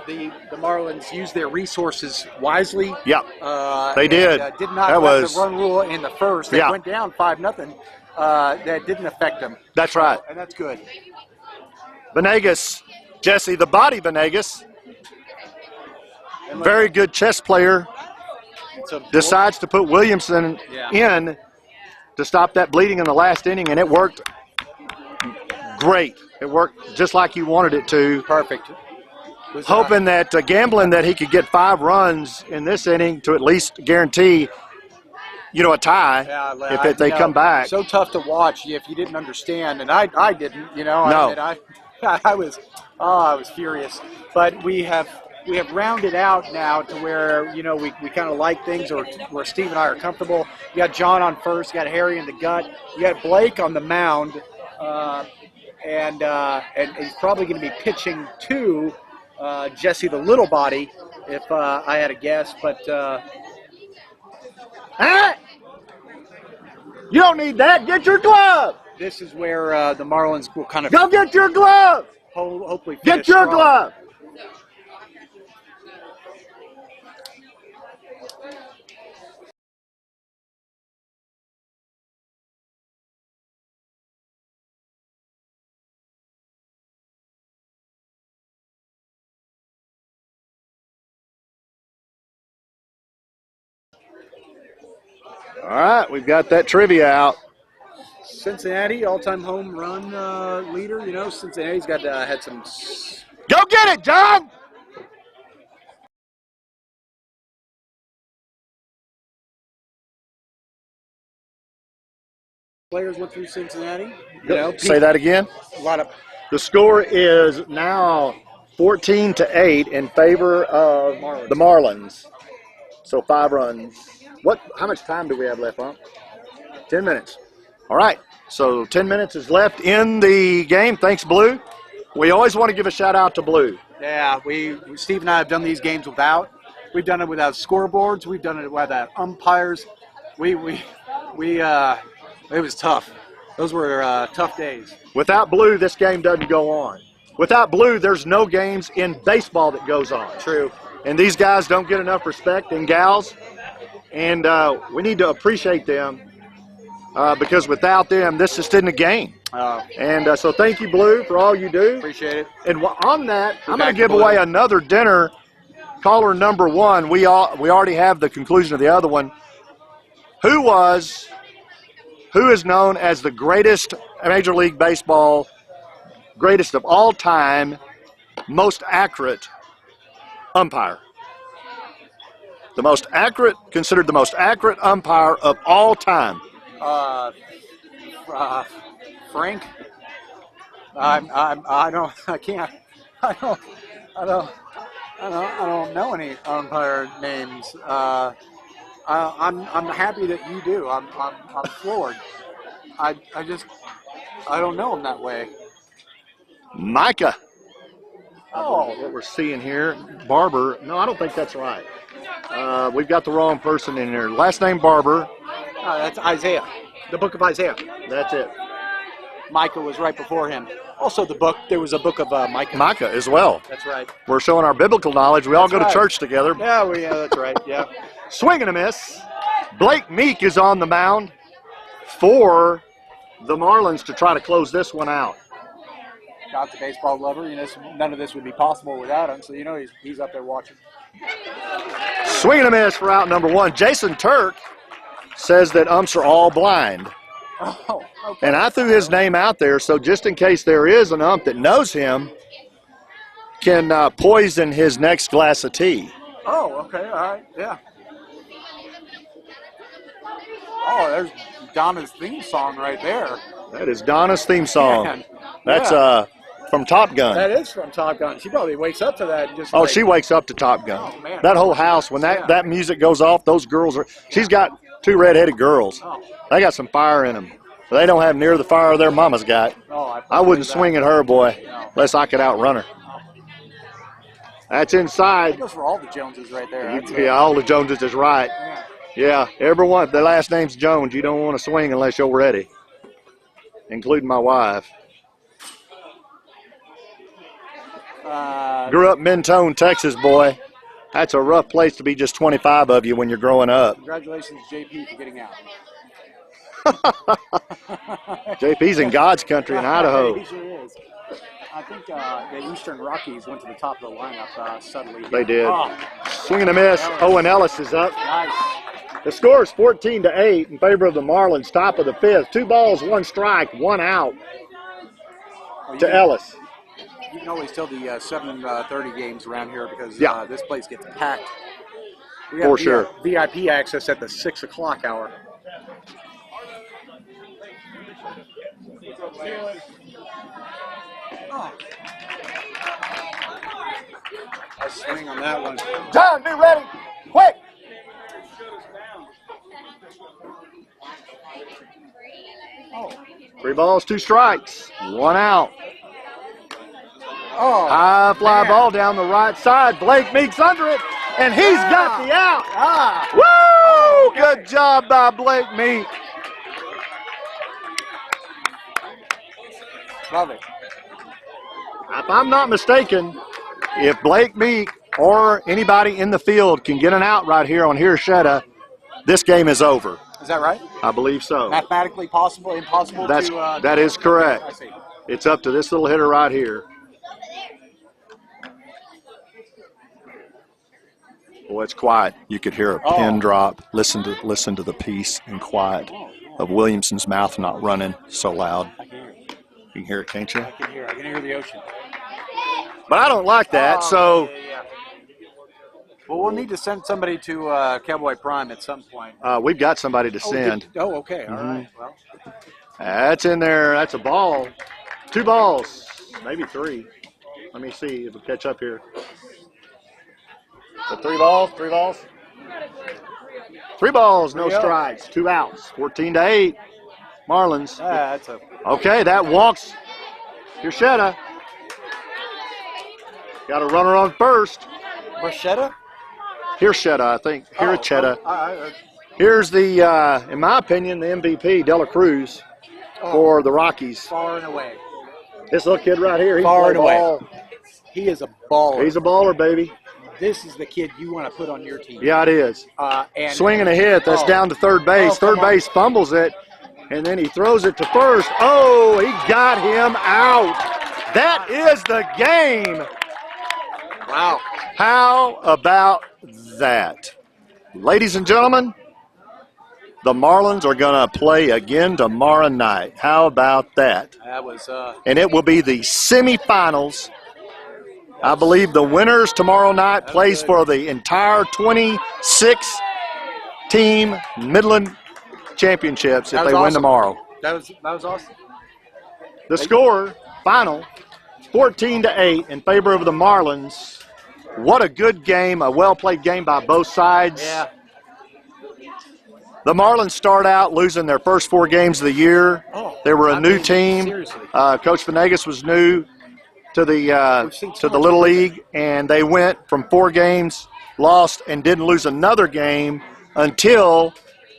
the Marlins used their resources wisely. Yep, they did. Did not That let was the run rule in the first. They went down 5-0. That didn't affect them. That's right. And that's good. Venegas, Jesse the Body Venegas, very good chess player, decides to put Williamson in to stop that bleeding in the last inning, and it worked great. It worked just like you wanted it to. Perfect. Hoping that gambling that he could get 5 runs in this inning to at least guarantee, a tie if they come back. So tough to watch if you didn't understand, and I didn't. No. I was furious. But we have rounded out now to where we kind of like things, or where Steve and I are comfortable. You got John on first, you got Harry in the gut, you got Blake on the mound, and he's probably going to be pitching to Jesse the Little Body, if I had a guess. But you don't need that. Get your glove. this is where the Marlins will kind of Go get your glove. hopefully Get finish your strong. glove. All right, we've got that trivia out. Cincinnati, all-time home run leader. Cincinnati's got had some. Go get it, John. Players went through Cincinnati. Say that again. A lot of. The score is now 14-8 in favor of the Marlins. So 5 runs. How much time do we have left, Hump? 10 minutes. All right. So 10 minutes is left in the game. Thanks, Blue. We always want to give a shout out to Blue. Yeah, Steve and I have done these games without. We've done it without scoreboards. We've done it without umpires. It was tough. Those were tough days. Without Blue, this game doesn't go on. Without Blue, there's no games in baseball that goes on. True. And these guys don't get enough respect, and gals, and we need to appreciate them because without them, this just isn't a game. And so thank you, Blue, for all you do. Appreciate it. And on that, I'm going back to give to Blue. away another dinner. Caller number 1. We already have the conclusion of the other one. Who is known as the greatest Major League Baseball, greatest of all time, most accurate umpire? Considered the most accurate umpire of all time. Frank. I don't know any umpire names. I'm happy that you do. I'm floored. I don't know him that way. Micah. Oh, What we're seeing here, Barber. No, I don't think that's right. We've got the wrong person in there. Last name Barber. that's Isaiah. The book of Isaiah. That's it. Micah was right before him. Also, there was a book of Micah. Micah as well. That's right. We're showing our biblical knowledge. We all go to right. church together. Yeah, that's right. Yeah. Swing and a miss. Blake Meek is on the mound for the Marlins to try to close this one out. God's a baseball lover. None of this would be possible without him. So he's up there watching. Swing and a miss for out number 1. Jason Turk says that umps are all blind. Oh, okay. And I threw his name out there, so just in case there is an ump that knows him, can poison his next glass of tea. Oh, okay, all right, yeah. Oh, there's Donna's theme song right there. That is Donna's theme song. Man, That's yeah. From Top Gun. That is from Top Gun. She probably wakes up to that and just. Oh, like, she wakes up to Top Gun. Oh, man. That whole house, when that music goes off, those girls are. She's got 2 redheaded girls. Oh. They got some fire in them. But they don't have near the fire their mama's got. Oh, I wouldn't swing at her, boy, No. unless I could outrun her. That's inside. That goes for all the Joneses right there. That's, Yeah, all the Joneses is right. Yeah, everyone. The last name's Jones. You don't want to swing unless you're ready, including my wife. Grew up Mentone, Texas, boy. That's a rough place to be just 25 of you when you're growing up. Congratulations, JP, for getting out. JP's in God's country in Idaho. He sure is. I think the Eastern Rockies went to the top of the lineup suddenly. They did. Oh, Swing and a miss. Owen Ellis is up. nice. The score is 14-8 in favor of the Marlins. Top of the 5th. 2 balls, 1 strike, 1 out to Ellis. You can always tell the 7:30 games around here because Yeah. this place gets packed. We For have sure. VIP access at the 6 o'clock hour. Oh. Nice swing on that one. John, be ready. Quick. Oh. 3 balls, 2 strikes, 1 out. Oh. High fly man. ball down the right side. Blake Meeks under it, and he's got the out. Ah. Woo! Good job by Blake Meek. Love it. If I'm not mistaken, if Blake Meek or anybody in the field can get an out right here on Hirschetta, this game is over. Is that right? I believe so. Mathematically possible, impossible That is correct. I see. It's up to this little hitter right here. Boy, it's quiet. You could hear a pin drop. Listen to the peace and quiet of Williamson's mouth not running so loud. I can hear it. You can hear it, can't you? I can hear the ocean. But I don't like that, so Yeah. Well, we'll need to send somebody to Cowboy Prime at some point. we've got somebody to send. Okay. All right. Well, That's in there. That's a ball. 2 balls, maybe 3. Let me see if we catch up here. So 3 balls, 3 balls. 3 balls, no 3-0. strikes, 2 outs. 14-8. Marlins. that's a. Okay, that walks Hirschetta. Got a runner on first. Bruschetta? Hirschetta, I think. Hirschetta. All right. Here's the, in my opinion, the MVP, Dela Cruz. for the Rockies. Far and away. This little kid right here, he can Far play and away. ball. He is a baller. He's a baller, baby. This is the kid you want to put on your team. Yeah, it is. And Swinging a hit that's down to third base. Oh, come Third base fumbles it, and then he throws it to first. Oh, he got him out. That is the game. Wow. How about that? Ladies and gentlemen, the Marlins are going to play again tomorrow night. How about that? That was And it will be the semifinals. I believe the winners tomorrow night plays for the entire 26-team Midland Championships if they win tomorrow. That was awesome. The score, final, 14-8 in favor of the Marlins. What a good game, a well-played game by both sides. Yeah. The Marlins start out losing their first 4 games of the year. They were a new team. Seriously. Coach Venegas was new to the Little League, and they went from 4 games, lost, and didn't lose another game until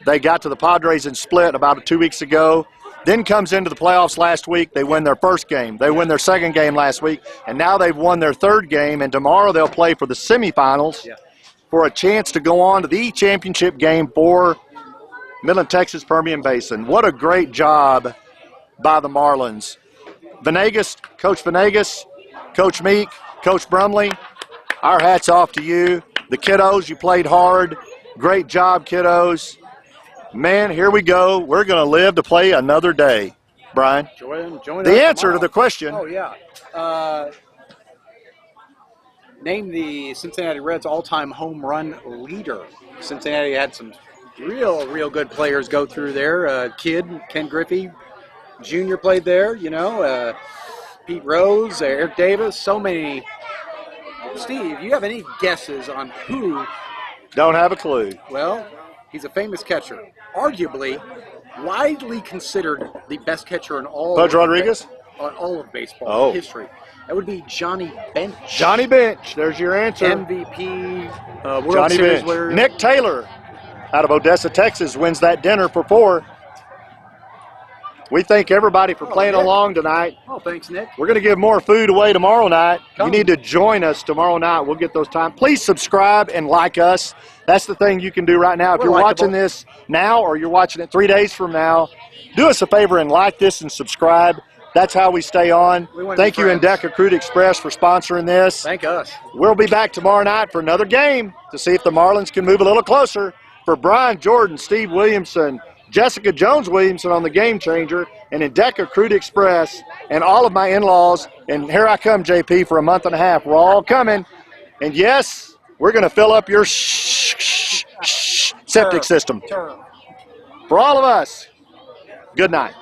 they got to the Padres and split about 2 weeks ago. Then comes into the playoffs last week. They win their first game. They win their second game last week, and now they've won their third game, and tomorrow they'll play for the semifinals for a chance to go on to the championship game for Midland, Texas, Permian Basin. What a great job by the Marlins. Coach Venegas, Coach Meek, Coach Brumley, our hats off to you. The kiddos, you played hard. Great job, kiddos. Man, here we go. We're going to live to play another day. Brian? Join The us answer tomorrow. to the question. Oh, yeah. Name the Cincinnati Reds all-time home run leader. Cincinnati had some real good players go through there. Kid, Ken Griffey Jr. played there, Pete Rose, Eric Davis, so many. Steve, you have any guesses on who? Don't have a clue. Well, he's a famous catcher. Arguably, widely considered the best catcher in all Pudge Rodriguez? on all of baseball history. That would be Johnny Bench. Johnny Bench. There's your answer. MVP, World Johnny Series Bench. winner. Nick Taylor out of Odessa, Texas, wins that dinner for 4. We thank everybody for playing Nick. along tonight. Oh, thanks, Nick. We're going to give more food away tomorrow night. Come. You need to join us tomorrow night. We'll get those times. Please subscribe and like us. That's the thing you can do right now. If We're you're likable. watching this now or you're watching it 3 days from now, do us a favor and like this and subscribe. That's how we stay on. We want to Thank be you, friends. Endeca Crude Express, for sponsoring this. Thank us. We'll be back tomorrow night for another game to see if the Marlins can move a little closer. For Brian Jordan, Steve Williamson, Jessica Jones-Williamson on the Game Changer, and Endeca Crude Express, and all of my in-laws, and here I come, JP, for a month and a half. We're all coming. And yes, we're going to fill up your septic system. For all of us, good night.